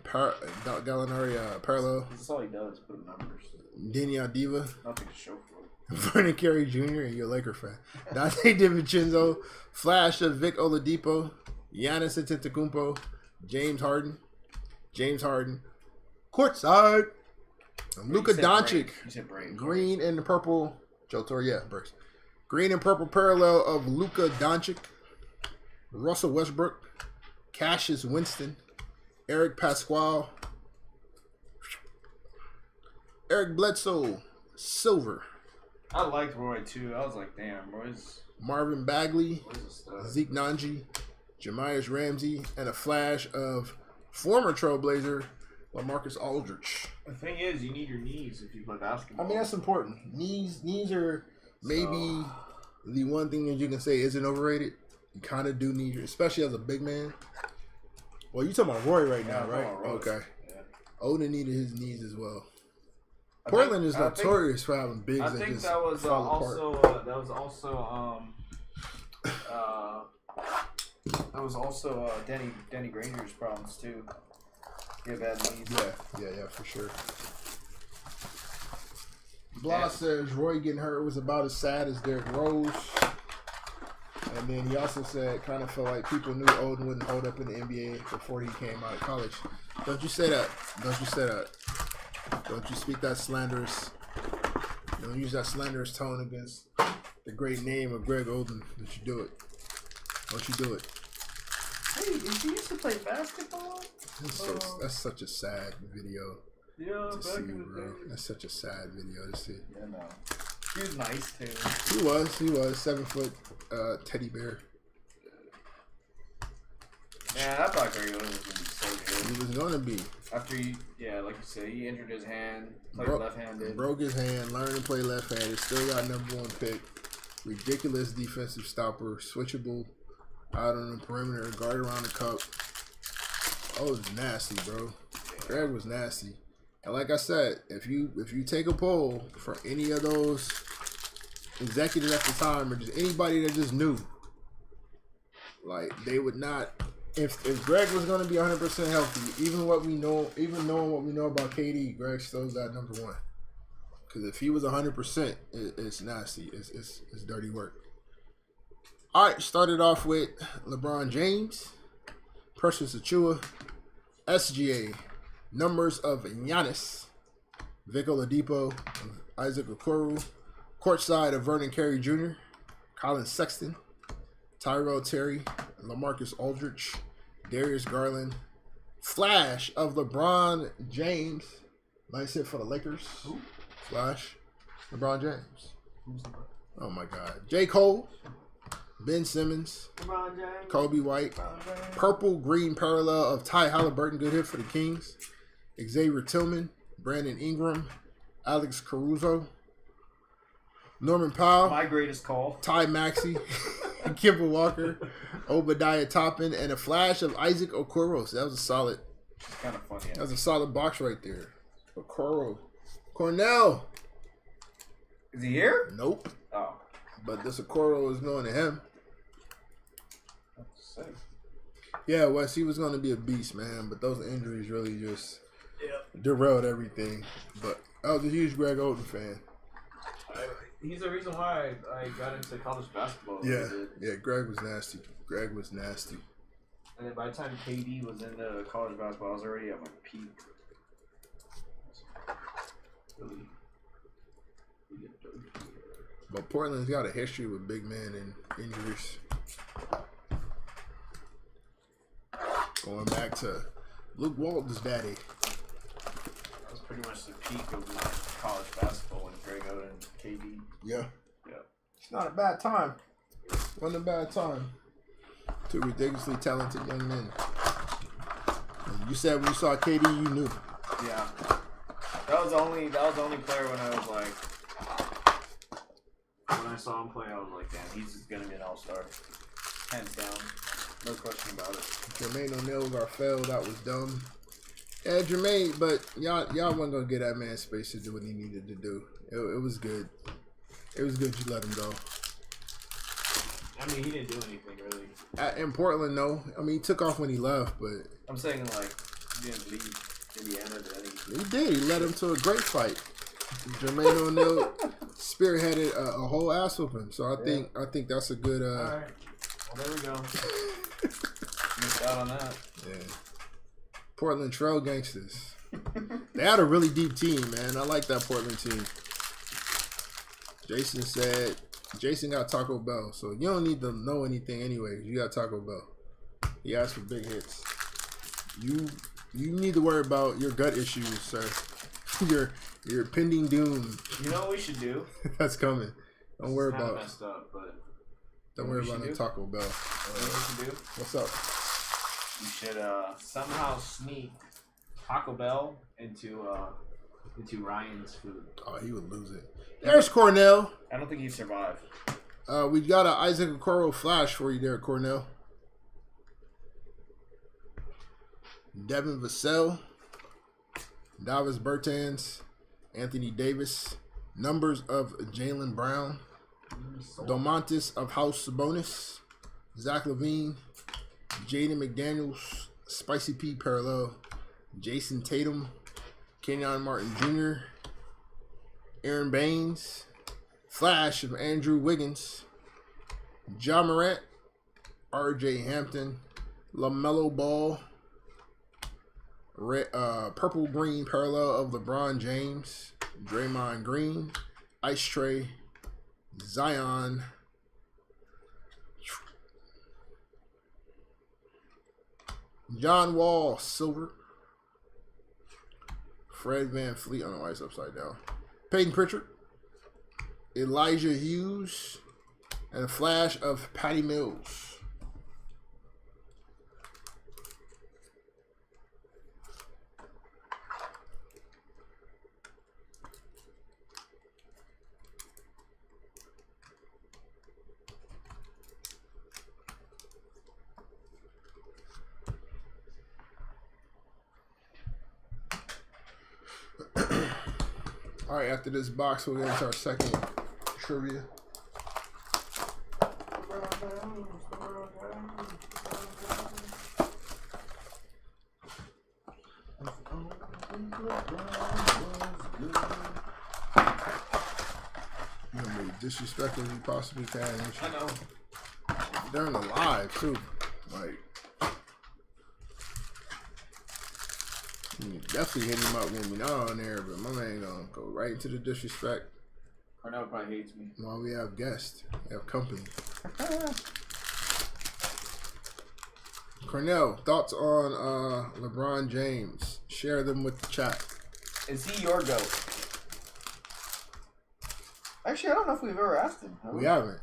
parallel. That's all he does, put numbers. Denia Diva, Nothing to show for it. Vernon Carey Jr., and you're a Laker fan. Dante DiVincenzo, Flash of Vic Oladipo, Giannis Antetokounmpo, James Harden, courtside, Luka Doncic, You said break. green and the purple, Joe Torre, yeah, Burks. Green and purple parallel of Luka Doncic, Russell Westbrook, Cassius Winston, Eric Pasquale, Eric Bledsoe, Silver, I liked Roy too. I was like, damn, Roy's Marvin Bagley, a stud. Zeke Nanji, Jamias Ramsey, and a flash of former Trailblazer LaMarcus Aldridge. The thing is, you need your knees if you play basketball. I mean, that's important. Knees are maybe the one thing that you can say isn't overrated. You kind of do need your, especially as a big man. Well, you talking about Roy right now, I'm right? talking about Roy. Okay. Yeah. Odin needed his knees as well. I Portland think- is notorious for having bigs I that think just that was fall apart. also Danny Granger's problems too. He had bad knees. Yeah, for sure. Blah says Roy getting hurt was about as sad as Derrick Rose. And then he also said kind of felt like people knew Odin wouldn't hold up in the NBA before he came out of college. Don't you say that. Don't you say that. Don't you speak that slanderous. Don't use that slanderous tone against the great name of Greg Oden. Don't you do it. Don't you do it. Hey, did you used to play basketball? That's such a sad video Yeah, to back see, in the bro. day. That's such a sad video to see. Yeah, no. He was nice too. He was 7 foot teddy bear. Man, I thought Greg Oden was gonna be so good. He was gonna be. After he, like you said, he injured his hand, played left-handed. Broke his hand, learned to play left-handed, still got #1 pick. Ridiculous defensive stopper, switchable out on the perimeter, guard around the cup. Oh, it was nasty, bro. Greg was nasty. And like I said, if you take a poll for any of those executives at the time or just anybody that just knew, like they would not. If Greg was going to be 100% healthy, even knowing what we know about KD, Greg still got #1. Because if he was 100%, it's nasty. It's dirty work. All right, started off with LeBron James, Precious Achua, SGA, numbers of Giannis, Vic Oladipo, Isaac Okoro, courtside of Vernon Carey Jr., Colin Sexton, Tyrell Terry, LaMarcus Aldridge, Darius Garland, flash of LeBron James. Nice hit for the Lakers. Flash, LeBron James. Oh my God. J. Cole, Ben Simmons, LeBron James. Kobe White, purple green parallel of Ty Halliburton. Good hit for the Kings. Xavier Tillman, Brandon Ingram, Alex Caruso, Norman Powell, My greatest call. Ty Maxey, Kemba Walker, Obadiah Toppin, and a flash of Isaac Okoro. So that was a solid. It's kind of funny. That was a solid box right there. Okoro, Cornell. Is he here? Nope. Oh, But this Okoro is going to him. that's sick. Yeah, Wes, he was going to be a beast, man. But those injuries really just derailed everything. But I was a huge Greg Oden fan. He's the reason why I got into college basketball. Yeah, Greg was nasty. Greg was nasty. And then by the time KD was into college basketball, I was already at my peak. Really But Portland's got a history with big men and injuries. Going back to Luke Walton's daddy. That was pretty much the peak of college basketball when Greg Oden and KD. Yeah. Yeah. It's not a bad time. Wasn't a bad time. Two ridiculously talented young men. And you said when you saw KD, you knew. Yeah. That was the only player when I was like, when I saw him play, I was like, damn, he's gonna be an all-star, hands down, no question about it. Jermaine O'Neal was our fail. That was dumb. Yeah, Jermaine, but y'all wasn't gonna get that man space to do what he needed to do. It was good. It was good you let him go. I mean, he didn't do anything really. In Portland, no. I mean, he took off when he left, but I'm saying like, he didn't leave Indiana, did he? he did. He led him to a great fight. Jermaine O'Neal spearheaded a whole ass whooping. So I think that's a good. All right. Well, there we go. Missed out on that. Yeah. Portland Trail Gangsters. They had a really deep team, man. I like that Portland team. Jason said, Jason got Taco Bell, so you don't need to know anything anyway. You got Taco Bell. He asked for big hits. You need to worry about your gut issues, sir. Your pending doom. You know what we should do? That's coming. Don't worry Kinda about. messed up, but Don't what worry we about should no do? Taco Bell. you know what we should do? What's up? We should somehow sneak Taco Bell into Ryan's food. Oh, he would lose it. There's Cornell. I don't think he'd survive. We got an Isaac Okoro flash for you there, Cornell. Devin Vassell, Davis Bertans, Anthony Davis, numbers of Jaylen Brown, Domantas of House Sabonis, Zach LaVine, Jaden McDaniels, Spicy P parallel, Jason Tatum, Kenyon Martin Jr., Aaron Baines, flash of Andrew Wiggins, Ja Morant, RJ Hampton, LaMelo Ball, purple green parallel of LeBron James, Draymond Green, Ice Tray, Zion, John Wall silver, Fred Van Fleet. I don't know why it's upside down. Peyton Pritchard, Elijah Hughes, and a flash of Patty Mills. All right, after this box, we'll get into our second trivia. You know, be disrespectful as you possibly can. I know. During the live, too. Like, you definitely hit him up when we're not on there, but my man gonna go right into the disrespect. Cornell probably hates me. While we have guests, we have company. Cornell, thoughts on LeBron James? Share them with the chat. Is he your goat? Actually, I don't know if we've ever asked him. We haven't.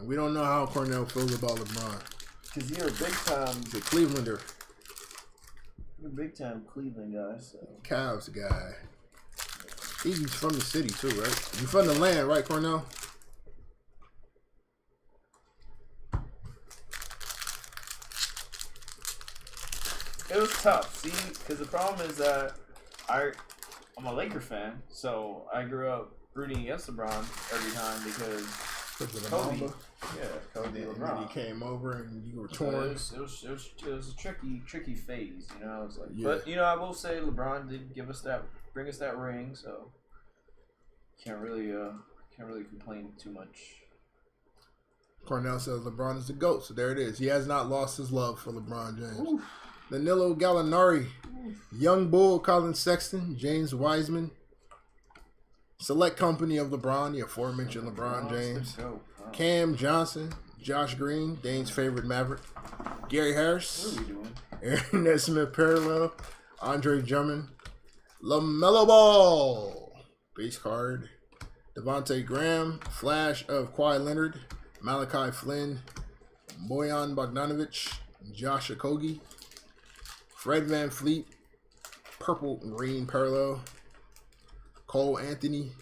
We don't know how Cornell feels about LeBron. Because you're a big time, He's a Clevelander, Cleveland guy. So Cavs guy. He's from the city too, right? You from the land, right, Cornell? It was tough. See, because the problem is that I'm a Laker fan, so I grew up rooting against LeBron every time because Kobe. Yeah, Kobe And then LeBron. he came over and you were So torn. it was a tricky phase, you know. It's like, Yeah. but you know, I will say LeBron did bring us that ring, so can't really complain too much. Cornell says LeBron is the GOAT, so there it is. He has not lost his love for LeBron James. Danilo Gallinari, Young Bull, Colin Sexton, James Wiseman, select company of LeBron, the aforementioned LeBron James, Cam Johnson, Josh Green, Dane's favorite Maverick, Gary What Harris, are we doing? Aaron Nesmith parallel, Andre Drummond, LaMelo Ball, base card, Devontae Graham, flash of Kawhi Leonard, Malachi Flynn, Bojan Bogdanovic, Josh Okogie, Fred Van Fleet, purple green parallel, Cole Anthony,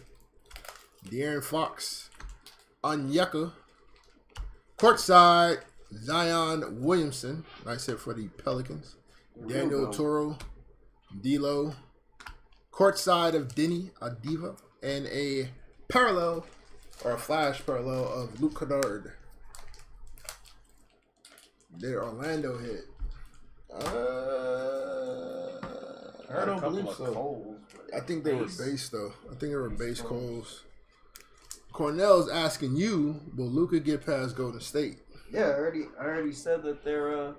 De'Aaron Fox, Onyeka, courtside, Zion Williamson, nice hit for the Pelicans, Daniel Toro, D'Lo, courtside of Denny Adiva, and a parallel or a flash parallel of Luke Kennard. Their Orlando hit. I I don't a couple believe of so. Coles, but I think they were base. base though. I think they were base Coles. Cornell's asking you, will Luka get past Golden State? Yeah, I already said that they're.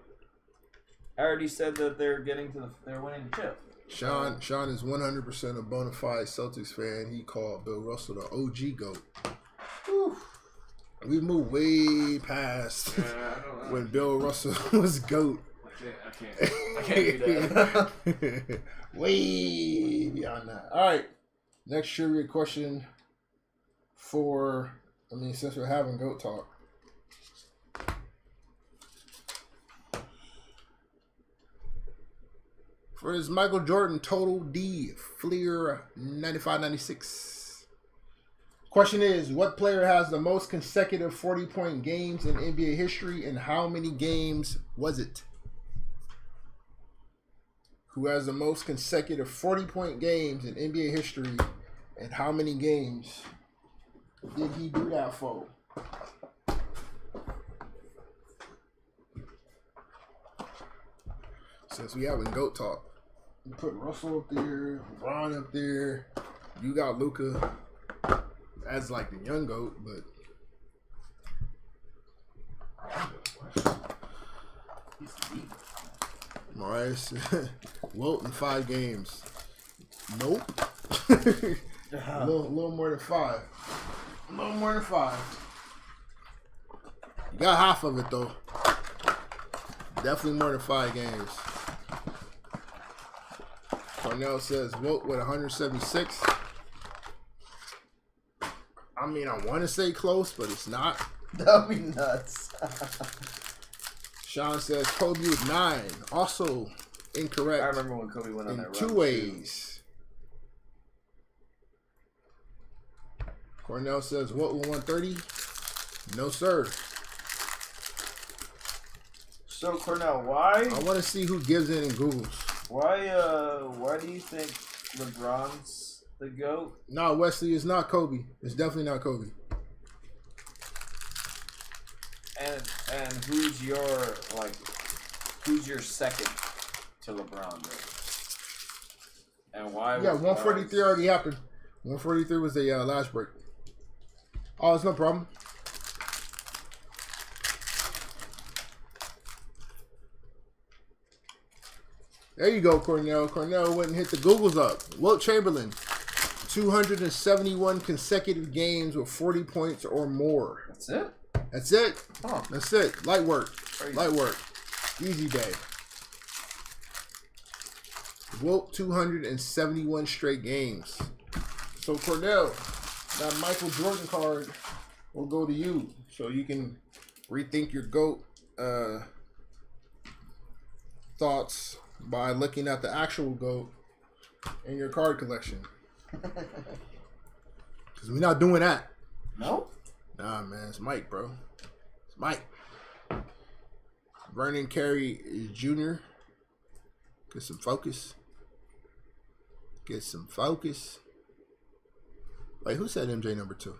I already said that they're they're winning the chip. Sean is 100% a bona fide Celtics fan. He called Bill Russell the OG GOAT. We moved way past I don't know. when Bill Russell was GOAT. I can't do that. Way beyond that. All right. Next trivia question since we're having GOAT talk. For his Michael Jordan Total D Fleer 95-96. Question is, what player has the most consecutive 40-point games in NBA history, and how many games was it? Who has the most consecutive 40-point games in NBA history, and how many games did he do that for? Since we having GOAT talk, you put Russell up there, LeBron up there. You got Luka as like the young GOAT, but Marius Wilt in 5 games. Nope. a little more than 5. A little more than 5. You got half of it though. Definitely more than 5 games. Cornell says Wilt with 176. I mean, I want to say close, but it's not. That'd be nuts. Sean says Kobe with 9. Also incorrect. I remember when Kobe went on in that 2 run, ways. Cornell says Wilt with 130. No, sir. So Cornell, why? I want to see who gives it in Googles. Why do you think LeBron's the GOAT? No, Wesley, it's not Kobe. It's definitely not Kobe. And who's your second to LeBron? Then? And why? Yeah, 143 already happened. 143 was the last break. Oh, it's no problem. There you go, Cornell. Cornell went and hit the Googles up. Wilt Chamberlain, 271 consecutive games with 40 points or more. That's it. That's it. Oh, That's it. Light work. crazy. Light work. Easy day. Wilt 271 straight games. So Cornell, that Michael Jordan card will go to you, so you can rethink your GOAT thoughts by looking at the actual GOAT in your card collection. Because we're not doing that. No. Nah, man, it's Mike, bro. It's Mike. Vernon Carey Jr. Get some focus. Get some focus. Wait, who said MJ number 2?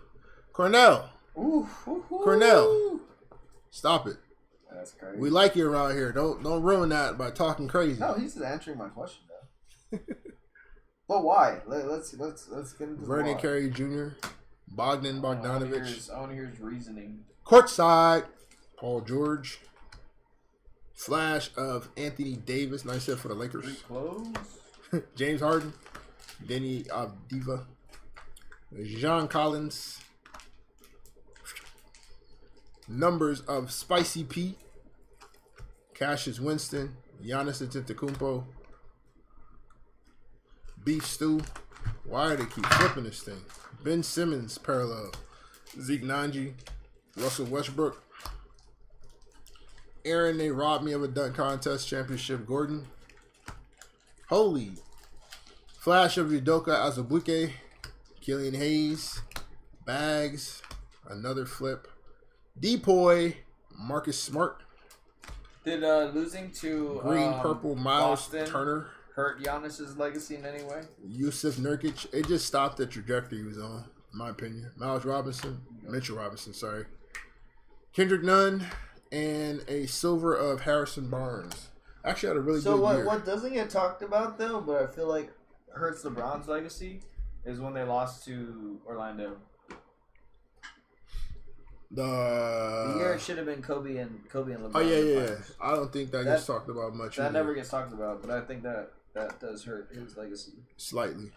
Cornell. Ooh. Cornell. Stop it. That's crazy. We like you around here. Don't ruin that by talking crazy. No, he's answering my question though. But why? Let's get into Vernon why. Carey Jr. Bogdan Bogdanovich. I want to hear his reasoning. Courtside. Paul George. Flash of Anthony Davis. Nice hit for the Lakers. Pretty close. James Harden. Denny Avdiva. John Collins. Numbers of Spicy P. Cassius Winston. Giannis Antetokounmpo. Beef Stew. Why do they keep flipping this thing? Ben Simmons parallel. Zeke Nanji. Russell Westbrook. Aaron, they robbed me of a dunk contest championship. Gordon. Holy. Flash of Udoka Azubuike. Killian Hayes. Bags. Another flip. Depoy. Marcus Smart. Did losing to Green, purple, Miles Boston Turner. hurt Giannis's legacy in any way? Yusuf Nurkic. It just stopped the trajectory he was on, in my opinion. Miles Robinson. Mitchell Robinson, sorry. Kendrick Nunn. And a silver of Harrison Barnes. Actually had a really good year. What doesn't get talked about though, but I feel like hurts LeBron's legacy, is when they lost to Orlando. The year it should have been Kobe and LeBron. Oh, in the yeah. finals. I don't think that gets talked about much. That either. never gets talked about, but I think that does hurt his legacy. Slightly.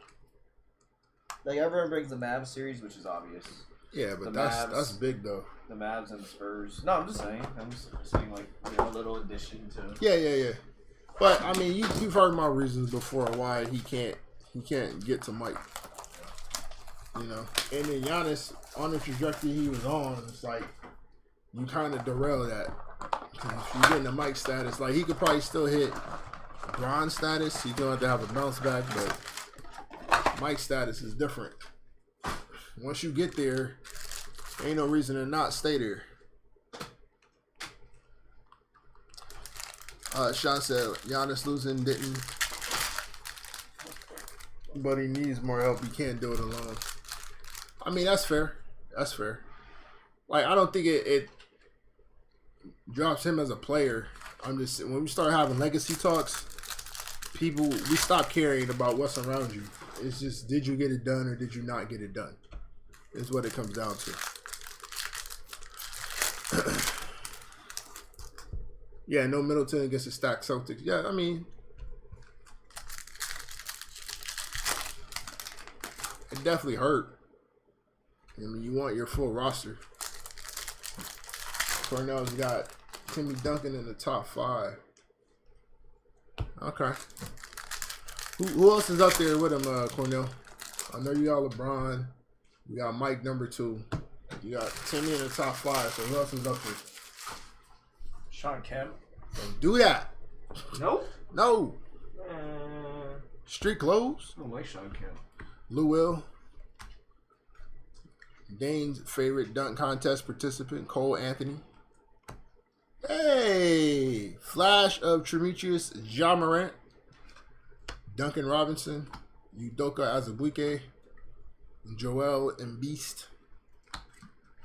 Like everyone brings the Mavs series, which is obvious. Yeah, but The that's Mavs. big though. The Mavs and Spurs. No, I'm just saying. I'm just saying, like, you know, a little addition to. Yeah. But I mean, you've heard my reasons before why he can't get to Mike. You know, and then Giannis on the trajectory he was on, it's like you kind of derail that. 'Cause if you get into Mike status, like he could probably still hit bronze status. He's gonna have to have a bounce back, but Mike status is different. Once you get there, ain't no reason to not stay there. Sean said Giannis losing didn't, but he needs more help. He can't do it alone. I mean, that's fair. That's fair. Like, I don't think it drops him as a player. I'm just, when we start having legacy talks, we stop caring about what's around you. It's just, did you get it done or did you not get it done? Is what it comes down to. Yeah, no Middleton against the stacked Celtics. Yeah, I mean, it definitely hurt. I mean, you want your full roster. Cornell's got Timmy Duncan in the top 5. Okay. Who else is up there with him, Cornell? I know you got LeBron. You got Mike number 2. You got Timmy in the top 5. So who else is up there? Sean Kemp. Don't do that. Nope. No. Street clothes. I don't like Sean Kemp. Lou Will. Dane's favorite dunk contest participant, Cole Anthony. Hey! Flash of Demetrius Ja Morant. Duncan Robinson. Udoka Azubuike. Joel Embiid.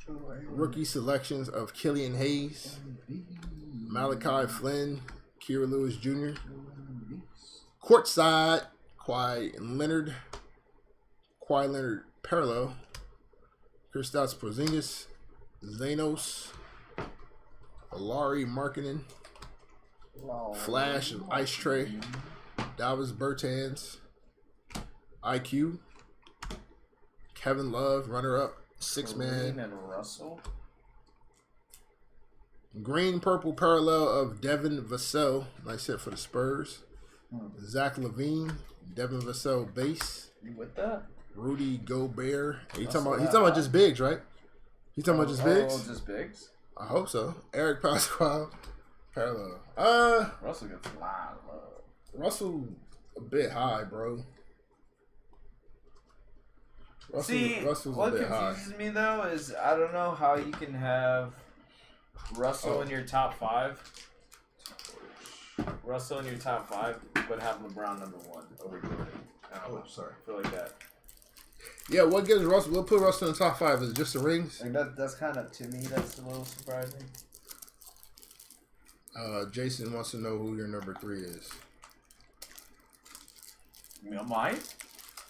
Rookie selections of Killian Hayes. Malachi Flynn. Kira Lewis Jr. Courtside, Kawhi Leonard parallel, Kristaps Porzingis, Zanos, Larry Markkinen, Flash of Ice Tray, Davis Bertans, IQ, Kevin Love, runner-up, 6-man, and Russell. Green purple parallel of Devin Vassell, nice hit for the Spurs. Zach LaVine, Devin Vassell base. You with that? Rudy Gobert. He's talking That's about just bigs, right? He's talking about just bigs? Oh, just bigs? I hope so. Eric Pasquale, parallel. Russell gets a lot of love. Russell a bit high, bro. Russell's what a bit high. confuses me though is I don't know how you can have Russell in your top 5. Russell in your top 5, but have LeBron number 1 over Jordan. Oh, sorry. I feel like that. Yeah, what gives Russell? We'll put Russell in the top 5. Is it just the rings? Like that's kind of, to me, that's a little surprising. Jason wants to know who your number 3 is. You know, mine?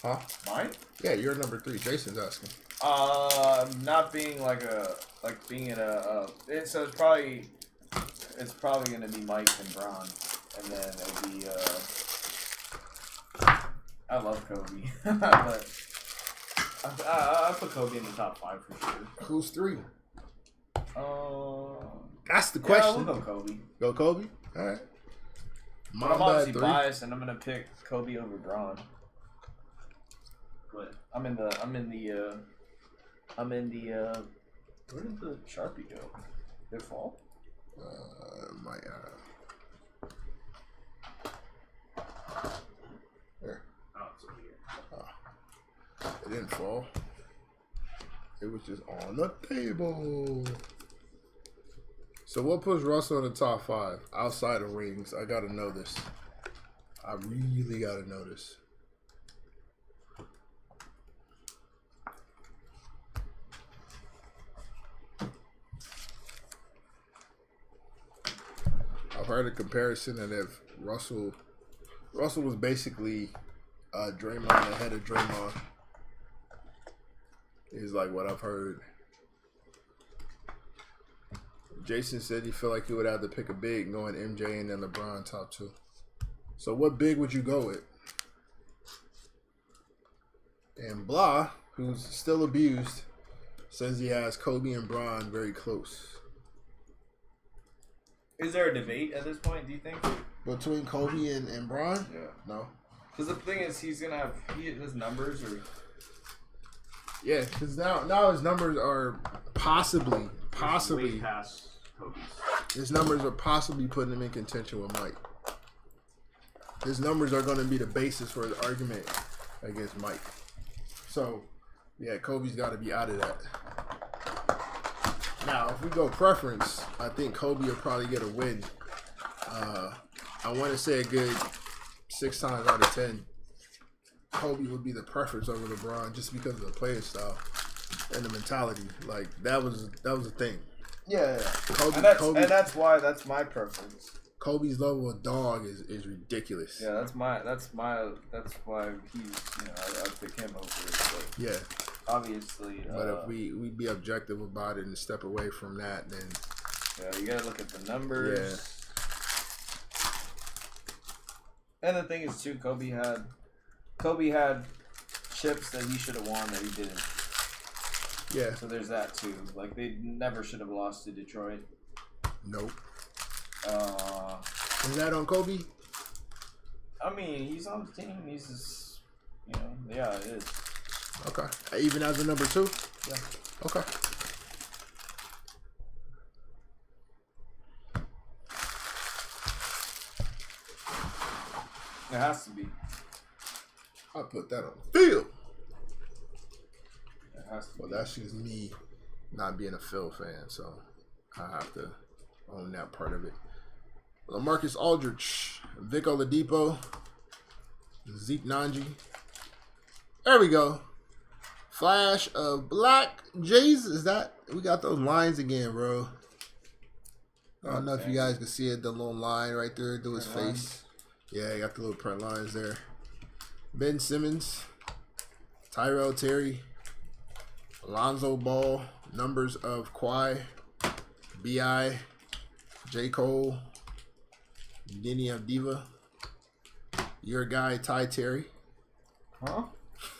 Huh? Mine? Yeah, you're number 3. Jason's asking. Not being being in so it's probably gonna be Mike and Bron, and then it'll be I love Kobe, but I put Kobe in the top 5 for sure. Who's 3? That's the Yeah, question. we'll go Kobe. Go Kobe? All right. But I'm obviously biased, and I'm gonna pick Kobe over Bron. But I'm in the where did the Sharpie go? Did it fall? There. Oh, it's over here. It didn't fall. It was just on the table. So what puts Russell in the top 5 outside of rings? I gotta know this. I really gotta know this. I've heard a comparison that if Russell was basically Draymond ahead of Draymond. Is like what I've heard. Jason said he felt like he would have to pick a big going MJ and then LeBron top 2. So what big would you go with? And Blah, who's still abused, says he has Kobe and Bron very close. Is there a debate at this point? Do you think? Between Kobe and Bron? Yeah. No. Because the thing is, he's gonna have his numbers or. Yeah, because now his numbers are possibly Way past Kobe's. his numbers are possibly putting him in contention with Mike. His numbers are going to be the basis for his argument against Mike. So, yeah, Kobe's got to be out of that. Now, if we go preference, I think Kobe will probably get a win. I want to say a good 6 times out of 10. Kobe would be the preference over LeBron just because of the playing style and the mentality. Like that was a thing. Yeah. Kobe, And that's why that's my preference. Kobe's level of dog is ridiculous. Yeah, that's why he's I'd pick him over it. But Yeah. obviously, But if we be objective about it and step away from that, then yeah, you gotta look at the numbers. And the thing is too, Kobe had chips that he should have won that he didn't. yeah, So there's that too. Like they never should have lost to Detroit. nope. Uh, Is that on Kobe? I mean, he's on the team. He's just, yeah, it is. Okay. Even as a number 2? Yeah. Okay. It has to be. I'll put that on the field. It has to Well, be. that's just me not being a Phil fan, so I have to own that part of it. LaMarcus Aldridge, Vic Oladipo, Zeke Nanji. There we go. Flash of Black Jays. Is that? We got those lines again, bro. I don't know if you guys can see it. The little line right there through his Print face. Yeah, you got the little print lines there. Ben Simmons, Tyrell Terry, Alonzo Ball, numbers of Kawhi, B.I., J. Cole, Denny Avdiva, your guy Ty Terry, Huh?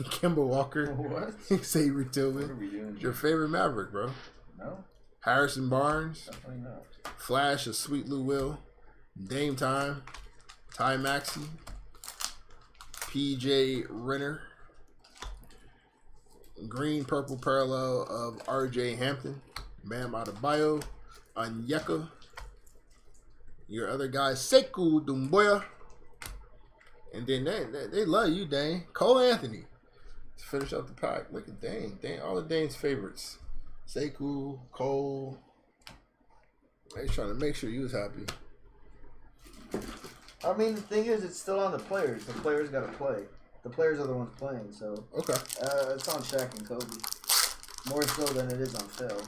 Kemba Walker, What? Xavier What are Tillman, we doing? your favorite Maverick, bro. No, Harrison Barnes, definitely not. Flash of Sweet Lou Will, Dame Time, Ty Maxey, PJ Renner, green purple parallel of RJ Hampton, Bam Adebayo, Onyeka, your other guy Sekou Doumbouya, and then they love you, Dane. Cole Anthony to finish up the pack. Look at Dane, all of Dane's favorites, Sekou, Cole. They trying to make sure you was happy. I mean, the thing is, it's still on the players. The players got to play. The players are the ones playing, so Okay. it's on Shaq and Kobe more so than it is on Phil.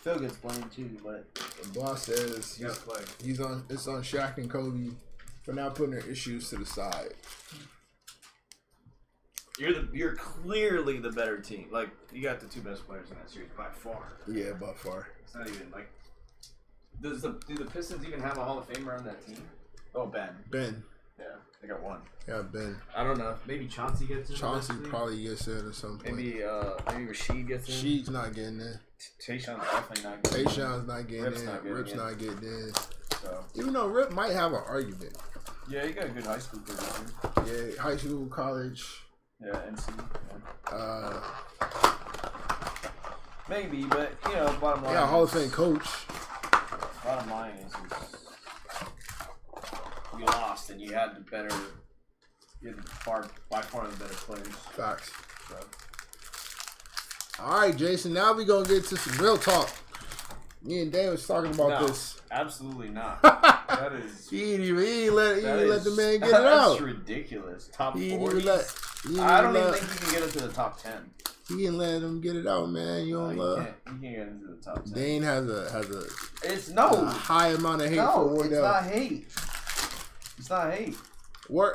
Phil gets blamed too, but The boss says You gotta play. it's on Shaq and Kobe for not putting their issues to the side. You're clearly the better team. Like you got the 2 best players in that series by far. Yeah, by far. It's not even like. Do the Pistons even have a Hall of Famer on that team? Oh, Ben. Ben. Yeah, they got one. Yeah, Ben. I don't know. Maybe Chauncey gets in. Chauncey eventually? probably gets in at some point. Maybe Rashid gets in. Sheik's not getting in. Tayshawn's definitely not getting in. Tayshawn's not getting Rip's in. not getting Rip's in. not getting in. So Even though Rip might have an argument. yeah, you got a good high school career. Yeah, high school, college. Yeah, NC. Yeah. Maybe, but bottom line. Yeah, Hall of Fame coach. Bottom line is you lost and you had the better, by far the better players. Facts. So. All right, Jason. Now we gonna get to some real talk. Me and Dan was talking about No, this. absolutely not. That is. He ain't let the man get it That's out. ridiculous. Top He ain't 40. even let. He ain't I don't even even let- think you can get into the top 10. He didn't let him get it out, man. You No, don't you love. can't get into the top 10. Dane has a It's high amount of hate for no, Wardell. it's not hate. It's not hate.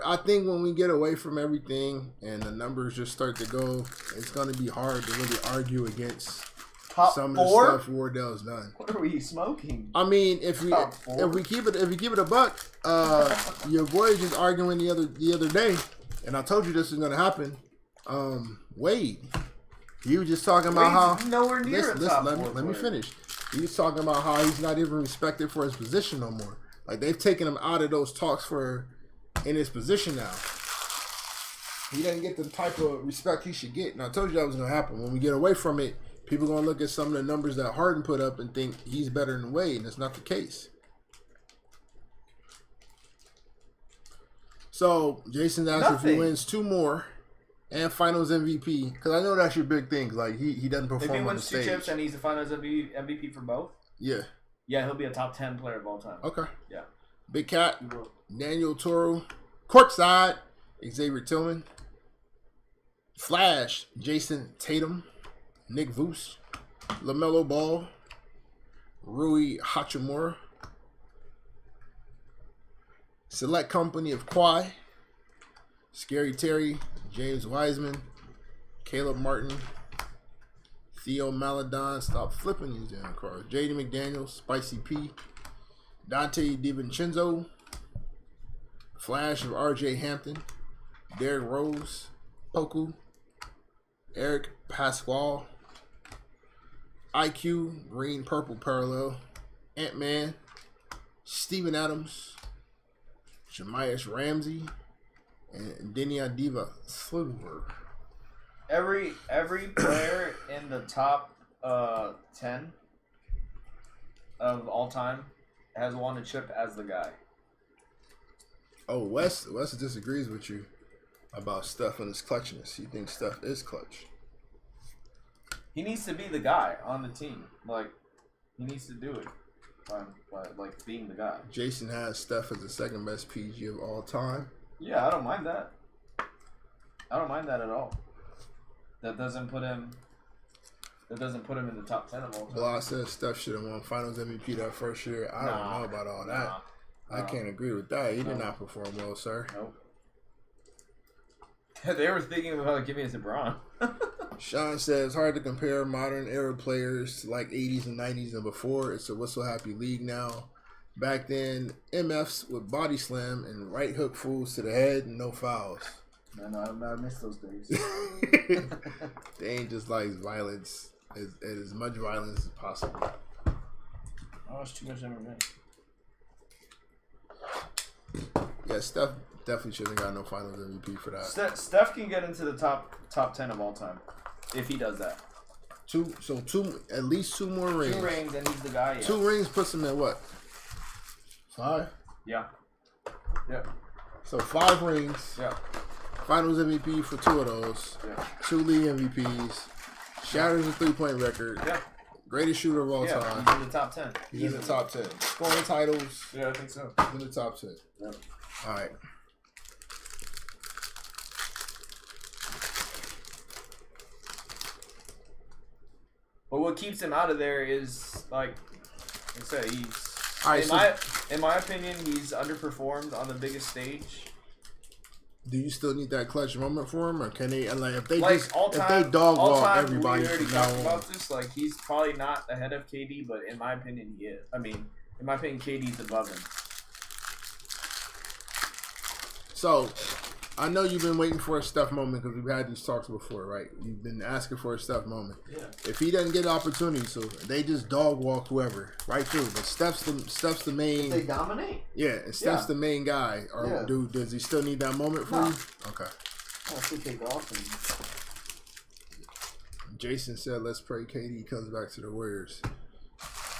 I think when we get away from everything and the numbers just start to go, it's gonna be hard to really argue against Top some of the 4? stuff Wardell's done. What are we smoking? I mean, if we Top 4? keep it a buck, your boy was just arguing the other day, and I told you this was gonna happen. Wade, He was just talking about how He's nowhere near a top let four me player. finish. He was talking about how he's not even respected for his position no more. Like they've taken him out of those talks for in his position now. He doesn't get the type of respect he should get. And I told you that was gonna happen. When we get away from it, people gonna look at some of the numbers that Harden put up and think he's better than Wade, and that's not the case. So Jason asked if he wins 2 more and Finals MVP, because I know that's your big thing. Like he doesn't If he perform on the wins 2 stage. chips and he's the Finals MVP for both, Yeah. yeah, he'll be a top 10 player of all time. Okay. Yeah. Big Cat, Daniel Toro, courtside, Xavier Tillman, Flash, Jason Tatum, Nick Vooch, LaMelo Ball, Rui Hachimura, Select Company of Kawhi, Scary Terry, James Wiseman, Caleb Martin, Theo Maladon, stop flipping these damn cards, J.D. McDaniels, Spicy P, Dante DiVincenzo, Flash of R.J. Hampton, Derrick Rose, Poku, Eric Pasquale, IQ, Green Purple Parallel, Ant-Man, Steven Adams, Jamias Ramsey, and Denia Diva Slugberg. Every player in the top 10 of all time has won a chip as the guy. Oh, Wes disagrees with you about Steph and his clutchness. He thinks Steph is clutch. He needs to be the guy on the team. Like, he needs to do it. By being the guy. Jason has Steph as the second best PG of all time. Yeah, I don't mind that. I don't mind that at all. That doesn't put him in the top 10 of all time. Blah says Steph should have won Finals MVP that first year. I don't know about all that. I can't agree with that. He did not perform well, sir. Nope. They were thinking about giving it to Braun. Sean says hard to compare modern era players to like 80s and 90s and before. It's a whistle happy league now. Back then, MFs would body slam and right hook fools to the head and no fouls. Man, I miss those days. They ain't just like violence, as much violence as possible. Oh, it's too much MMA. Yeah, Steph definitely shouldn't have got no Finals MVP for that. Steph can get into the top 10 of all time if he does that. At least 2 more rings. 2 rings and he's the guy. Yeah. 2 rings puts him at what? 5? Yeah. Yeah. So 5 rings. Yeah. Finals MVP for 2 of those. Yeah. 2 league MVPs. Shatters the 3-point record. Yeah. Greatest shooter of all Yeah. time. He's in the top 10. He's in the top 10. Scoring titles. Yeah, I think so. In the top 10. Yep. All right. But what keeps him out of there is like I said, he's All right, in my opinion, he's underperformed on the biggest stage. Do you still need that clutch moment for him, or can they if they Like just all if time, they dog all walk time, everybody we already from now talked on? about this. Like he's probably not ahead of KD, but in my opinion, he is. I mean, in my opinion, KD's above him. So, I know you've been waiting for a Steph moment because we've had these talks before, right? You've been asking for a Steph moment. Yeah. If he doesn't get opportunity, so they just dog walk whoever right through. But Steph's the main. They dominate. Yeah, and Steph's Yeah. the main guy. Or Yeah. does he still need that moment for No. you? Okay. I'll still take off. Jason said, "Let's pray KD comes back to the Warriors."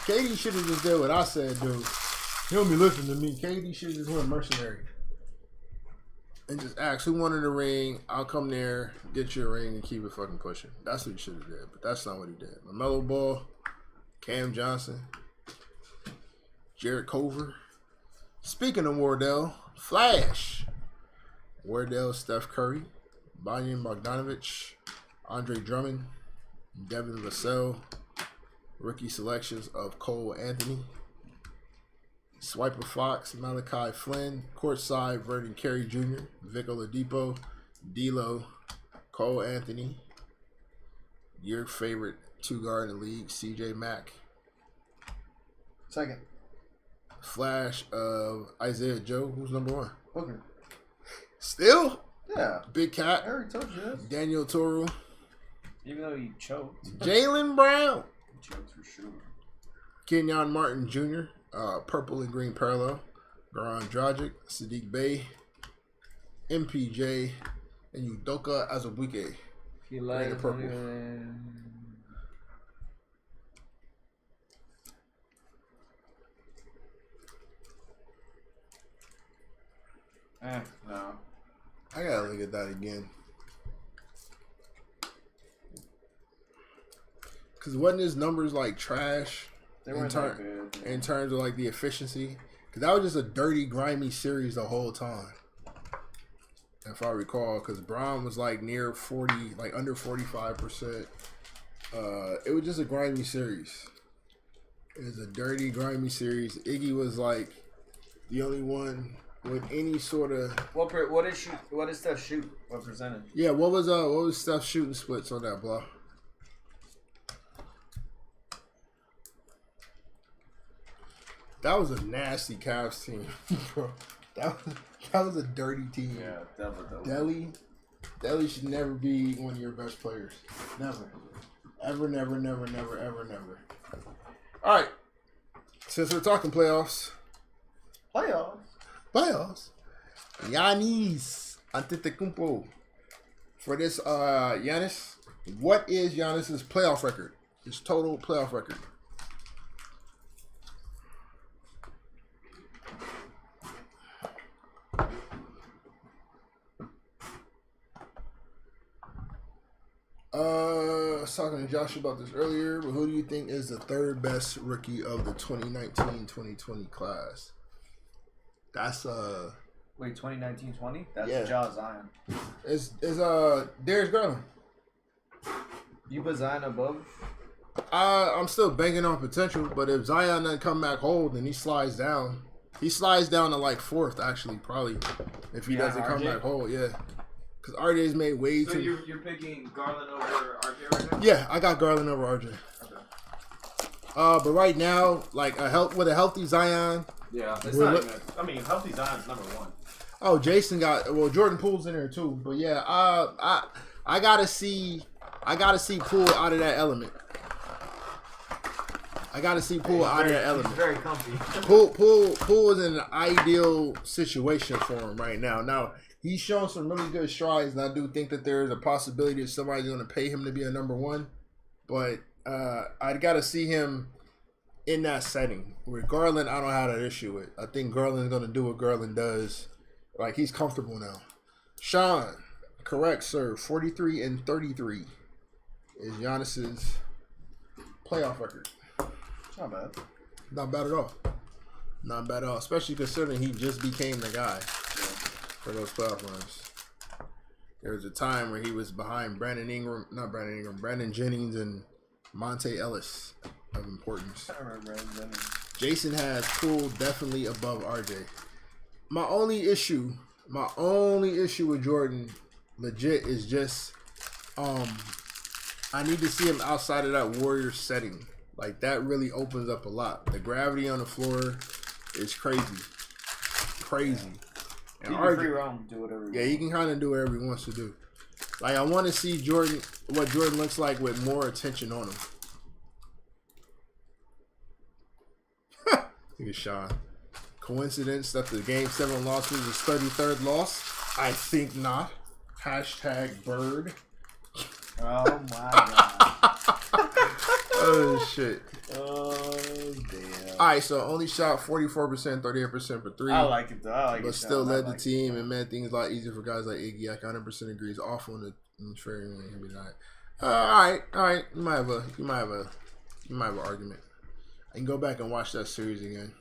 KD should have just did what I said, dude. He don't be listening to me. KD should have just went mercenary and just ask who wanted a ring. I'll come there, get you a ring, and keep it fucking pushing. That's what he should have did, but that's not what he did. LaMelo Ball, Cam Johnson, Jared Culver. Speaking of Wardell, Flash, Wardell, Steph Curry, Bojan Bogdanovic, Andre Drummond, Devin Vassell, rookie selections of Cole Anthony, Swiper Fox, Malachi Flynn, courtside Vernon Carey Jr., Vic Oladipo, D'Lo, Cole Anthony, your favorite 2-guard in the league, CJ Mack, Second. Flash of Isaiah Joe, who's number 1? Booker. Still? Yeah. Big Cat, I already told you this. Daniel Toro, Even though he choked. Jaylen Brown. Choked for sure. Kenyon Martin Jr., purple and green parallel. Goran Dragic, Sadiq Bey, MPJ, and Udoka Azubuike. He likes the purple. No. I gotta look at that again. Cause wasn't his numbers like trash They weren't that good. in terms of like the efficiency? Cause that was just a dirty, grimy series the whole time, if I recall. Cause Braun was like near 40, like under 45%. It was just a grimy series. It was a dirty, grimy series. Iggy was like the only one with any sort of What is Steph shoot? What percentage? yeah. What was Steph's shooting splits on that block? That was a nasty Cavs team, bro. That was a dirty team. Yeah, definitely. Delhi should never be one of your best players. Never. Ever, never, never, never, ever, never. All right. Since we're talking playoffs. Giannis Antetokounmpo. For this, Giannis, what is Giannis's playoff record? His total playoff record. I was talking to Josh about this earlier, but who do you think is the third best rookie of the 2019-2020 class? That's Wait, 2019-20? That's Yeah. Ja Zion. is Darius Garland. You put Zion above? I'm still banking on potential, but if Zion doesn't come back whole, then he slides down. He slides down to like fourth, actually, probably, if he doesn't come RJ? back whole. Yeah, because RJ's made way So too. you're picking Garland over RJ right now? Yeah, I got Garland over RJ. Okay. But right now, like with a healthy Zion. Yeah, it's We're not look- even. I mean, healthy Zion's number one. Oh, Jason got Jordan Poole's in there too. But yeah, I gotta see Poole out of that element. I gotta see Poole out of that He's element. very comfy. Poole is in an ideal situation for him right now. Now he's shown some really good strides, and I do think that there is a possibility that somebody's going to pay him to be a number one. But I gotta see him in that setting. With Garland, I don't have that issue with. I think Garland's going to do what Garland does. Like, he's comfortable now. Sean, correct, sir. 43 and 33 is Giannis's playoff record. It's not bad. Not bad at all. Not bad at all. Especially considering he just became the guy for those playoff runs. There was a time where he was behind Brandon Jennings and Monte Ellis of importance. I remember Brandon. Jason has Poole definitely above RJ. My only issue with Jordan, legit, is just I need to see him outside of that Warriors setting. Like, that really opens up a lot. The gravity on the floor is crazy. Crazy. And He can free roam, do whatever. yeah, he can kind of do whatever he wants to do. Like, I want to see what Jordan looks like with more attention on him. Look at Sean. Coincidence that the Game 7 loss was his 33rd loss? I think not. Hashtag bird. Oh my god. Oh, shit. Oh damn. All right, so only shot 44%, 38% for three. I like it though. I like it. But still Sean. I led the like team it. and made things a lot easier for guys like Iggy. I 100% agree. He's off on the trade. He'll be not. All right. You might have an argument. I can go back and watch that series again.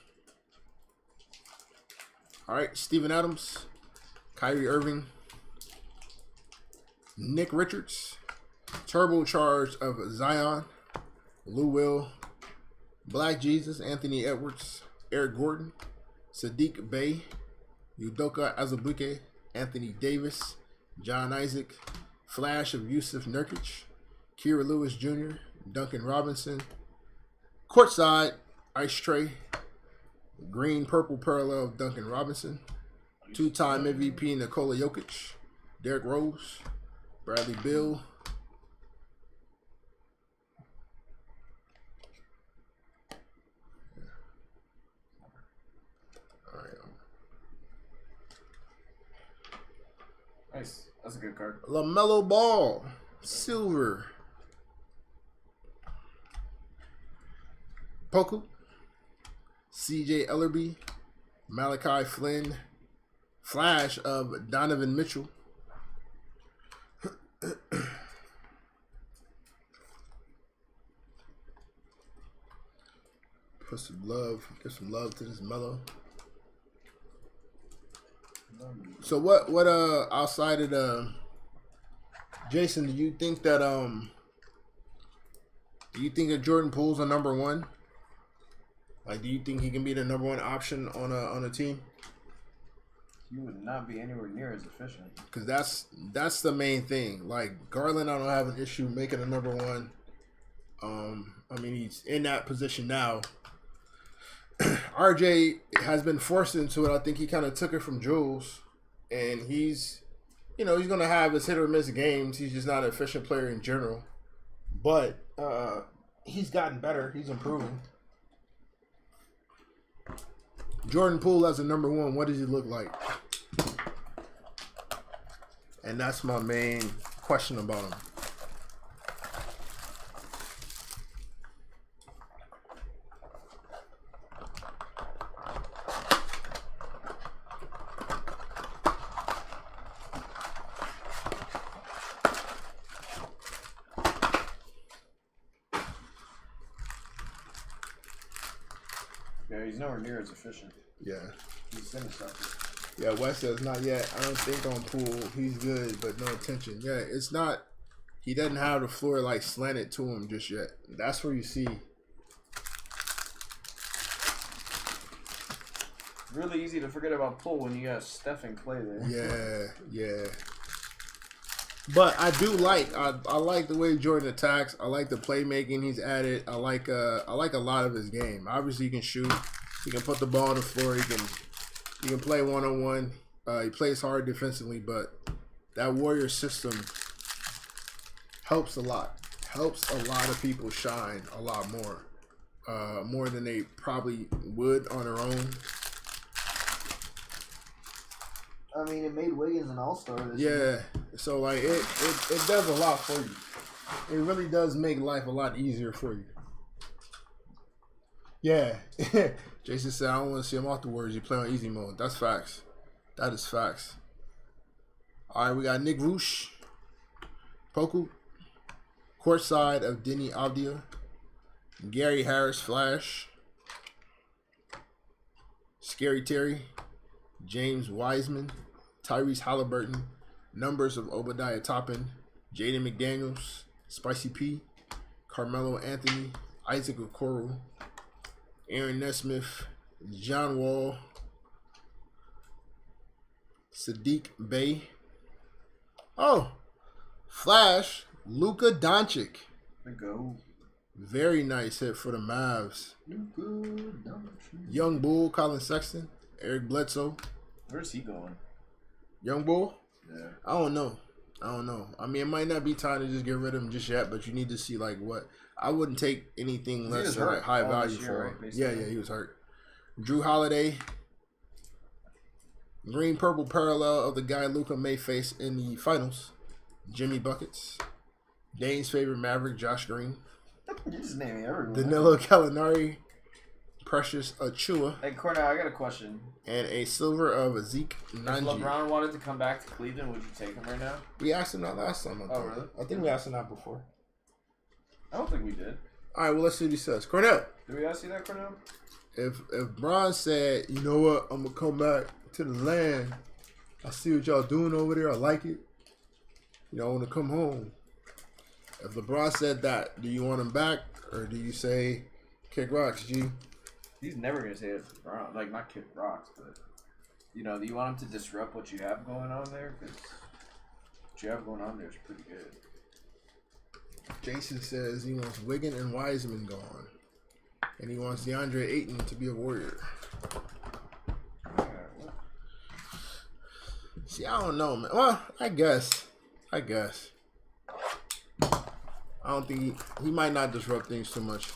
All right, Steven Adams, Kyrie Irving, Nick Richards, turbocharged of Zion, Lou Will, Black Jesus, Anthony Edwards, Eric Gordon, Sadiq Bey, Udoka Azubuike, Anthony Davis, John Isaac, Flash of Yusuf Nurkic, Kira Lewis Jr., Duncan Robinson, courtside, Ice Tray, green purple parallel of Duncan Robinson, two-time MVP Nikola Jokic, Derrick Rose, Bradley Beal, Nice. That's a good card. LaMelo Ball, silver. Poku, C.J. Ellerby, Malachi Flynn, flash of Donovan Mitchell. Put some love, give some love to this Melo. So what outside of the Jason, do you think that Jordan Poole's a number one? Like, do you think he can be the number one option on a team? He would not be anywhere near as efficient. Because that's the main thing. Like, Garland, I don't have an issue making a number one. I mean, he's in that position now. RJ has been forced into it. I think he kind of took it from Jules, and he's going to have his hit or miss games. He's just not an efficient player in general, but he's gotten better. He's improving. Jordan Poole as a number one, what does he look like? And that's my main question about him. Yeah, he's nowhere near as efficient. Yeah. He's gonna suck. Yeah, West says not yet. I don't think on Poole. He's good, but no attention. Yeah, it's not. He doesn't have the floor like slanted to him just yet. That's where you see. Really easy to forget about Poole when you got Steph and Clay there. Yeah. But I do like I like the way Jordan attacks. I like the playmaking he's added. I like a lot of his game. Obviously, he can shoot. He can put the ball on the floor. He can play one-on-one. He plays hard defensively, but that Warrior system helps a lot. Helps a lot of people shine a lot more than they probably would on their own. I mean, it made Wiggins an all-star this Yeah, year. so like it does a lot for you. It really does make life a lot easier for you. Yeah. Jason said, I don't want to see him afterwards. You play on easy mode. That's facts. That is facts. All right, we got Nick Vooch. Poku. Courtside of Denny Avdia. Gary Harris Flash. Scary Terry. James Wiseman. Tyrese Halliburton. Numbers of Obadiah Toppin. Jaden McDaniels. Spicy P. Carmelo Anthony. Isaac Okoro. Aaron Nesmith, John Wall, Sadiq Bey. Oh, Flash, Luka Doncic. There go. Very nice hit for the Mavs. Young Bull, Colin Sexton, Eric Bledsoe. Where's he going? Young Bull? Yeah. I don't know. I mean, it might not be time to just get rid of him just yet, but you need to see like what. I wouldn't take anything less than like high value for him. Right, Yeah, he was hurt. Drew Holiday. Green purple parallel of the guy Luka may face in the finals. Jimmy Buckets. Dane's favorite Maverick, Josh Green. You're just naming everyone. Danilo Gallinari. Precious Achua. Hey, Cornell, I got a question. And a silver of Zeke If Nanji. LeBron wanted to come back to Cleveland, would you take him right now? We asked him that last time. Oh, really? I think we asked him that before. I don't think we did. All right, well, let's see what he says. Cornell. Did we ask you that, Cornell? If Bron said, you know what, I'm going to come back to the land. I see what y'all doing over there. I like it. I want to come home. If LeBron said that, do you want him back? Or do you say, kick rocks, G? He's never going to say it to LeBron. Like, not kick rocks, but, do you want him to disrupt what you have going on there? Because what you have going on there is pretty good. Jason says he wants Wiggin and Wiseman gone. And he wants DeAndre Ayton to be a Warrior. See, I don't know, man. Well, I guess. I don't think he might not disrupt things too much.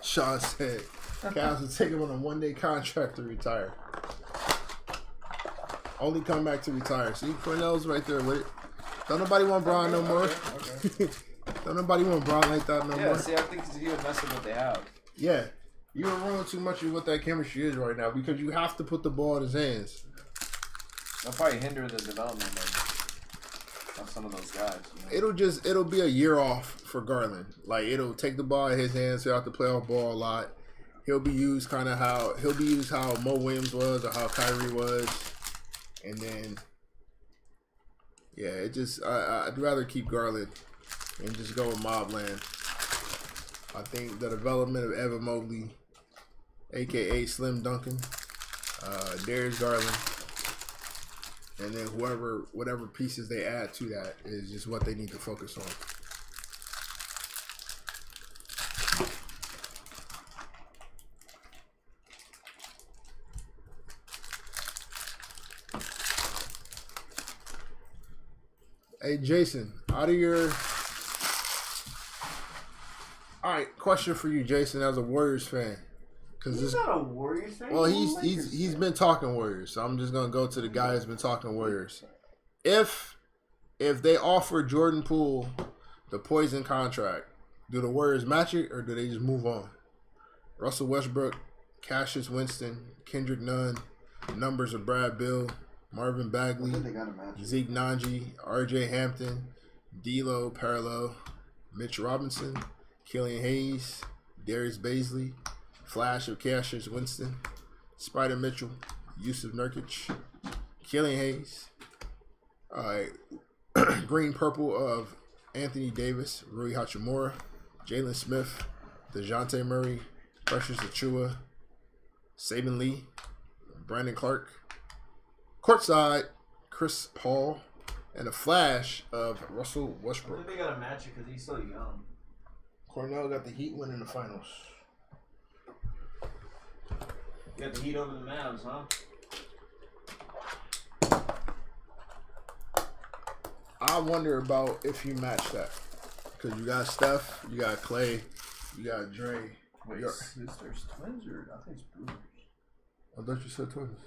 Sean said Cavs will take him on a one-day contract to retire. Only come back to retire. See, Cornell's right there with it. Don't nobody want Braun no more. Okay. Don't nobody want Braun like that no Yeah, more. see, I think he would mess up what they have. Yeah. You are ruining too much of what that chemistry is right now because you have to put the ball in his hands. That'll probably hinder the development of some of those guys. You know? It'll be a year off for Garland. Like, it'll take the ball in his hands. He'll have to play off ball a lot. He'll be used how Mo Williams was or how Kyrie was. And then, yeah, I'd rather keep Garland and just go with Mobland. I think the development of Evan Mobley, a.k.a. Slim Duncan, Darius Garland, and then whatever pieces they add to that is just what they need to focus on. Hey, Jason, out of your... All right, question for you, Jason, as a Warriors fan. He's not a Warriors fan. Well, he's been talking Warriors, so I'm just gonna go to the guy who's been talking Warriors. If they offer Jordan Poole the poison contract, do the Warriors match it or do they just move on? Russell Westbrook, Cassius Winston, Kendrick Nunn, numbers of Brad Beal, Marvin Bagley, I think they got a match. Zeke Nnaji, R.J. Hampton, D'Lo, Parallel, Mitch Robinson, Killian Hayes, Darius Baisley, Flash of Cassius Winston, Spider Mitchell, Yusuf Nurkic, Killian Hayes, Green Purple of Anthony Davis, Rui Hachimura, Jalen Smith, DeJounte Murray, Precious Achua, Saban Lee, Brandon Clark, courtside, Chris Paul, and a flash of Russell I Westbrook. think they gotta match it because he's so young. Cornell got the Heat winning the finals. You got the Heat over the Mavs, huh? I wonder about if you match that. Because you got Steph, you got Clay, you got Dre. Wait, You're- is there's twins or I think it's Brewers? I thought you said twins.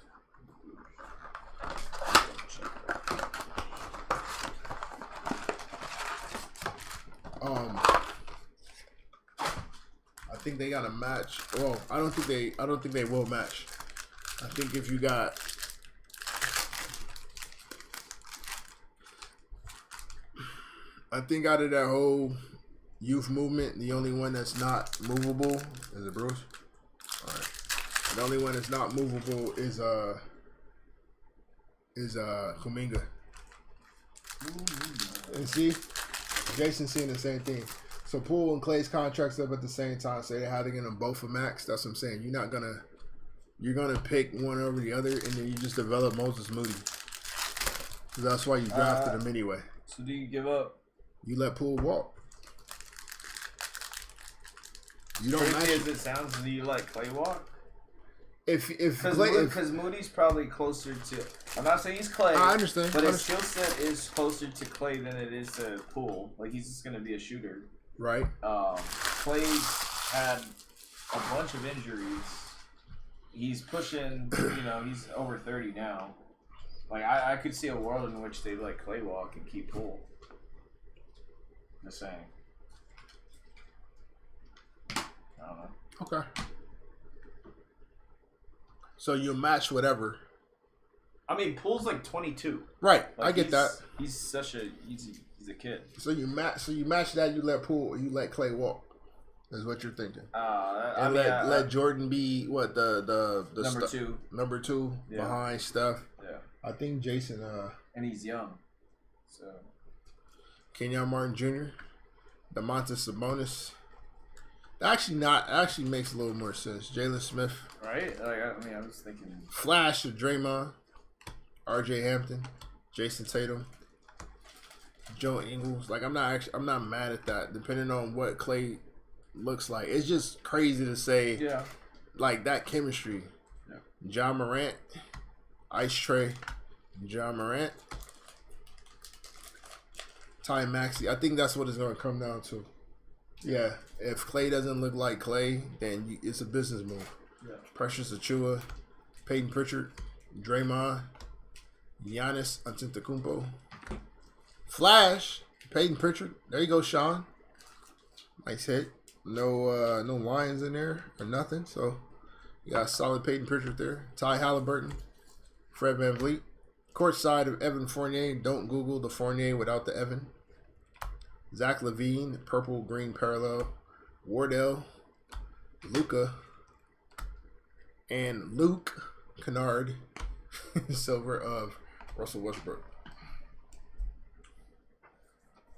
I think they got a match. Well, I don't think they will match. I think if you got out of that whole youth movement, the only one that's not movable is the Bruce. All right. The only one that's not movable is Kuminga. And see, Jason's seeing the same thing. So Poole and Clay's contracts up at the same time. So they had to get them both a max. That's what I'm saying. You're gonna pick one over the other, and then you just develop Moses Moody. So that's why you drafted him anyway. So do you give up? You let Poole walk. You don't match Crazy as it. it sounds, do you let Clay walk? If Moody's probably closer to. I'm not saying he's Clay. I understand. But his skill set is closer to Clay than it is to Poole. Like he's just gonna be a shooter. right. Clay had a bunch of injuries. He's pushing. He's over 30 now. Like I could see a world in which they let Clay walk and keep Poole. Just saying. I don't know. Okay. So you match whatever. I mean, Poole's like 22. Right. Like, I get that. He's such a he's a kid. So you match that. You let Poole. You let Clay walk. Is what you're thinking. I And mean, let Jordan be what the number two. number two Yeah. behind Steph. Yeah, I think Jason and he's young, so Kenyon Martin Jr., Domantas Sabonis. Actually makes a little more sense. Jalen Smith, right. Like I was thinking. Flash of Draymond, R.J. Hampton, Jason Tatum, Joe Ingles. Like I'm not mad at that. Depending on what Clay looks like, it's just crazy to say. Yeah. Like that chemistry. Yeah. John Morant, Ice Tray, John Morant, Ty Maxey. I think that's what it's going to come down to. Yeah, if Clay doesn't look like Clay, then it's a business move. Yeah. Precious Achua, Peyton Pritchard, Draymond, Giannis Antetokounmpo. Flash, Peyton Pritchard. There you go, Sean. Nice hit. No lines in there or nothing. So you got a solid Peyton Pritchard there. Ty Halliburton, Fred VanVleet. Court side of Evan Fournier. Don't Google the Fournier without the Evan. Zach LaVine, purple green parallel. Wardell, Luca, and Luke Kennard, silver of Russell Westbrook.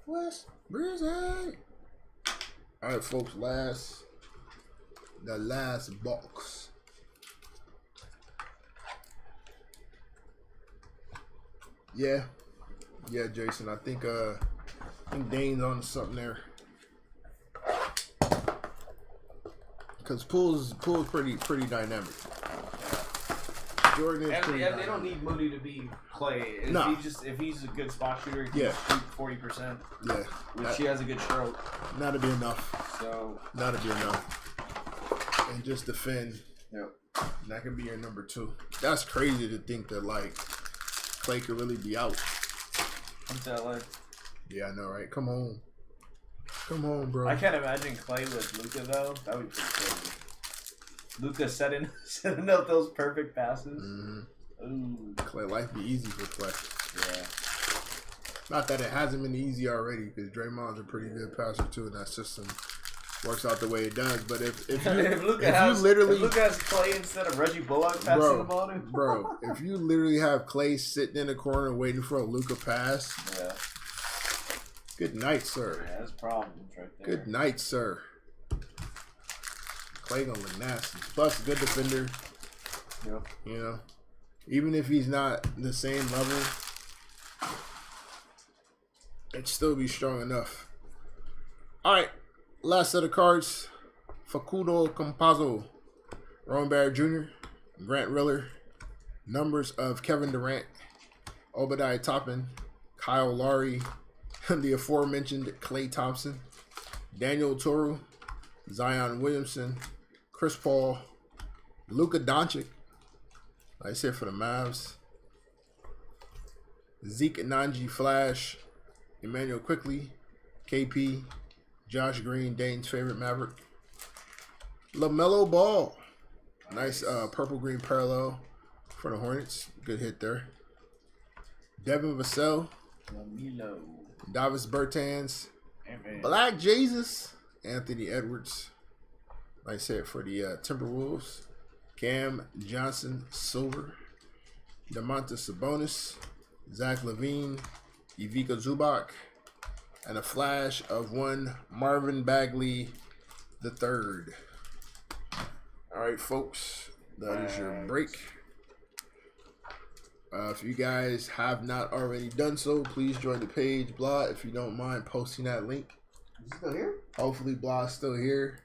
West Brizzy. All right, folks. The last box. Yeah, Jason. I think Dane's on something there. Because Poole's pretty dynamic. Jordan is And pretty they dynamic. don't need Moody to be Clay. If he's a good spot shooter, he can shoot 40%. Yeah. Which he has a good stroke. Not to be enough. So Not to be enough. And just defend. Yep. That could be your number 2. That's crazy to think that like Clay could really be out. I'm telling. Yeah, I know, right? Come on, bro. I can't imagine Clay with Luka though. That would be pretty crazy. Luka setting up those perfect passes. Ooh. Clay, life be easy for Clay. Yeah. Not that it hasn't been easy already, because Draymond's a pretty good passer too, and that system works out the way it does. But if you Luka has Clay instead of Reggie Bullock passing the ball to, bro, if you literally have Clay sitting in the corner waiting for a Luka pass, yeah. Good night, sir. Yeah, that's problems right there. Good night, sir. Clay gonna look nasty. Plus, good defender. Yep. You know, even if he's not the same level, it'd still be strong enough. All right, last set of cards. Facundo Campazzo, Ron Barrett Jr., Grant Riller. Numbers of Kevin Durant, Obadiah Toppin, Kyle Lowry, the aforementioned Klay Thompson, Daniel Toru, Zion Williamson, Chris Paul, Luka Doncic. Nice hit for the Mavs. Zeke Nanji Flash, Emmanuel Quickly, KP, Josh Green, Dane's favorite Maverick. LaMelo Ball. Nice purple green parallel for the Hornets. Good hit there. Devin Vassell, Lamelo. Davis Bertans, Amen. Black Jesus, Anthony Edwards. Nice hit for the Timberwolves. Cam Johnson, silver. DeMontis Sabonis, Zach LaVine, Ivica Zubac, and a flash of one Marvin Bagley III. All right, folks, that is your break. If you guys have not already done so, please join the page. Blah, if you don't mind posting that link. Is he still here? Hopefully, Blah's still here.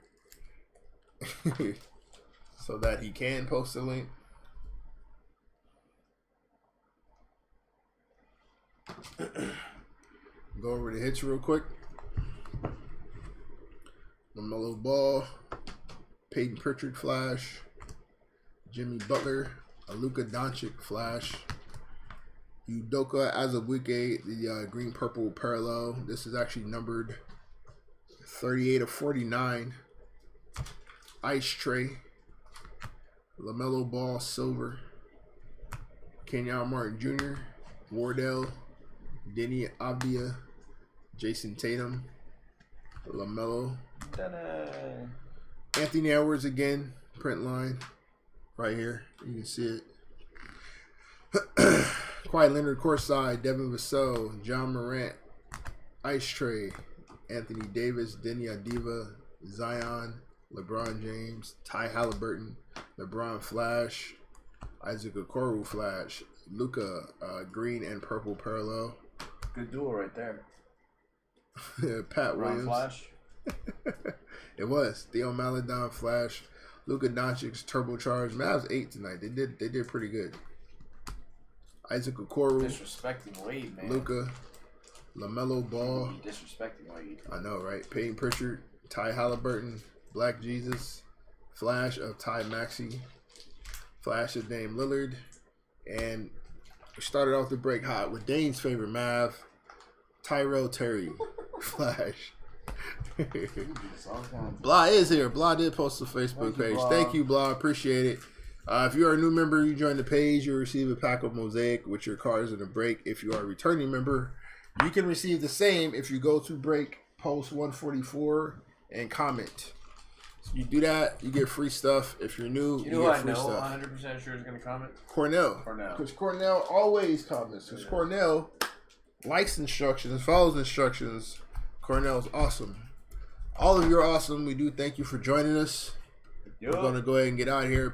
So that he can post the link. Go over the hits real quick. LaMelo Ball, Peyton Pritchard flash, Jimmy Butler, a Luka Doncic flash, Udoka Azubuike, the green purple parallel. This is actually numbered 38 of 49. Ice Tray, LaMelo Ball silver, Kenyon Martin Jr., Wardell, Denny Avdia, Jason Tatum, LaMelo, Ta-da. Anthony Edwards again, print line right here. You can see it. Kawhi Leonard courtside, Devin Vassell, John Morant, Ice Tray, Anthony Davis, Denny Adiva, Zion, LeBron James, Ty Halliburton, LeBron Flash, Isaac Okoro Flash, Luka green and purple parallel. Good duel right there. Pat Ron Williams. Flash. It was Theo Maledon Flash, Luka Doncic's turbocharged. Mavs 8 tonight. They did pretty good. Isaac Okoro, Disrespecting Wade, man. Luka, LaMelo Ball. Disrespecting Wade. I know, right? Peyton Pritchard, Ty Halliburton, Black Jesus, flash of Ty Maxey, flash of Dame Lillard, and We started off the break hot with Dane's favorite Mav, Tyrell Terry, Flash. Blah is here. Blah did post the Facebook page. Thank you, Blah. Appreciate it. If you are a new member, you join the page, you'll receive a pack of Mosaic with your cards in the break. If you are a returning member, you can receive the same if you go to break, post 144, and comment. So you do that, you get free stuff. If you're new, You know get who I free know stuff. 100% sure is going to comment? Cornell. Because Cornell always comments. Because Cornell likes instructions, follows instructions. Cornell's awesome. All of you are awesome. We do thank you for joining us. We're going to go ahead and get out of here.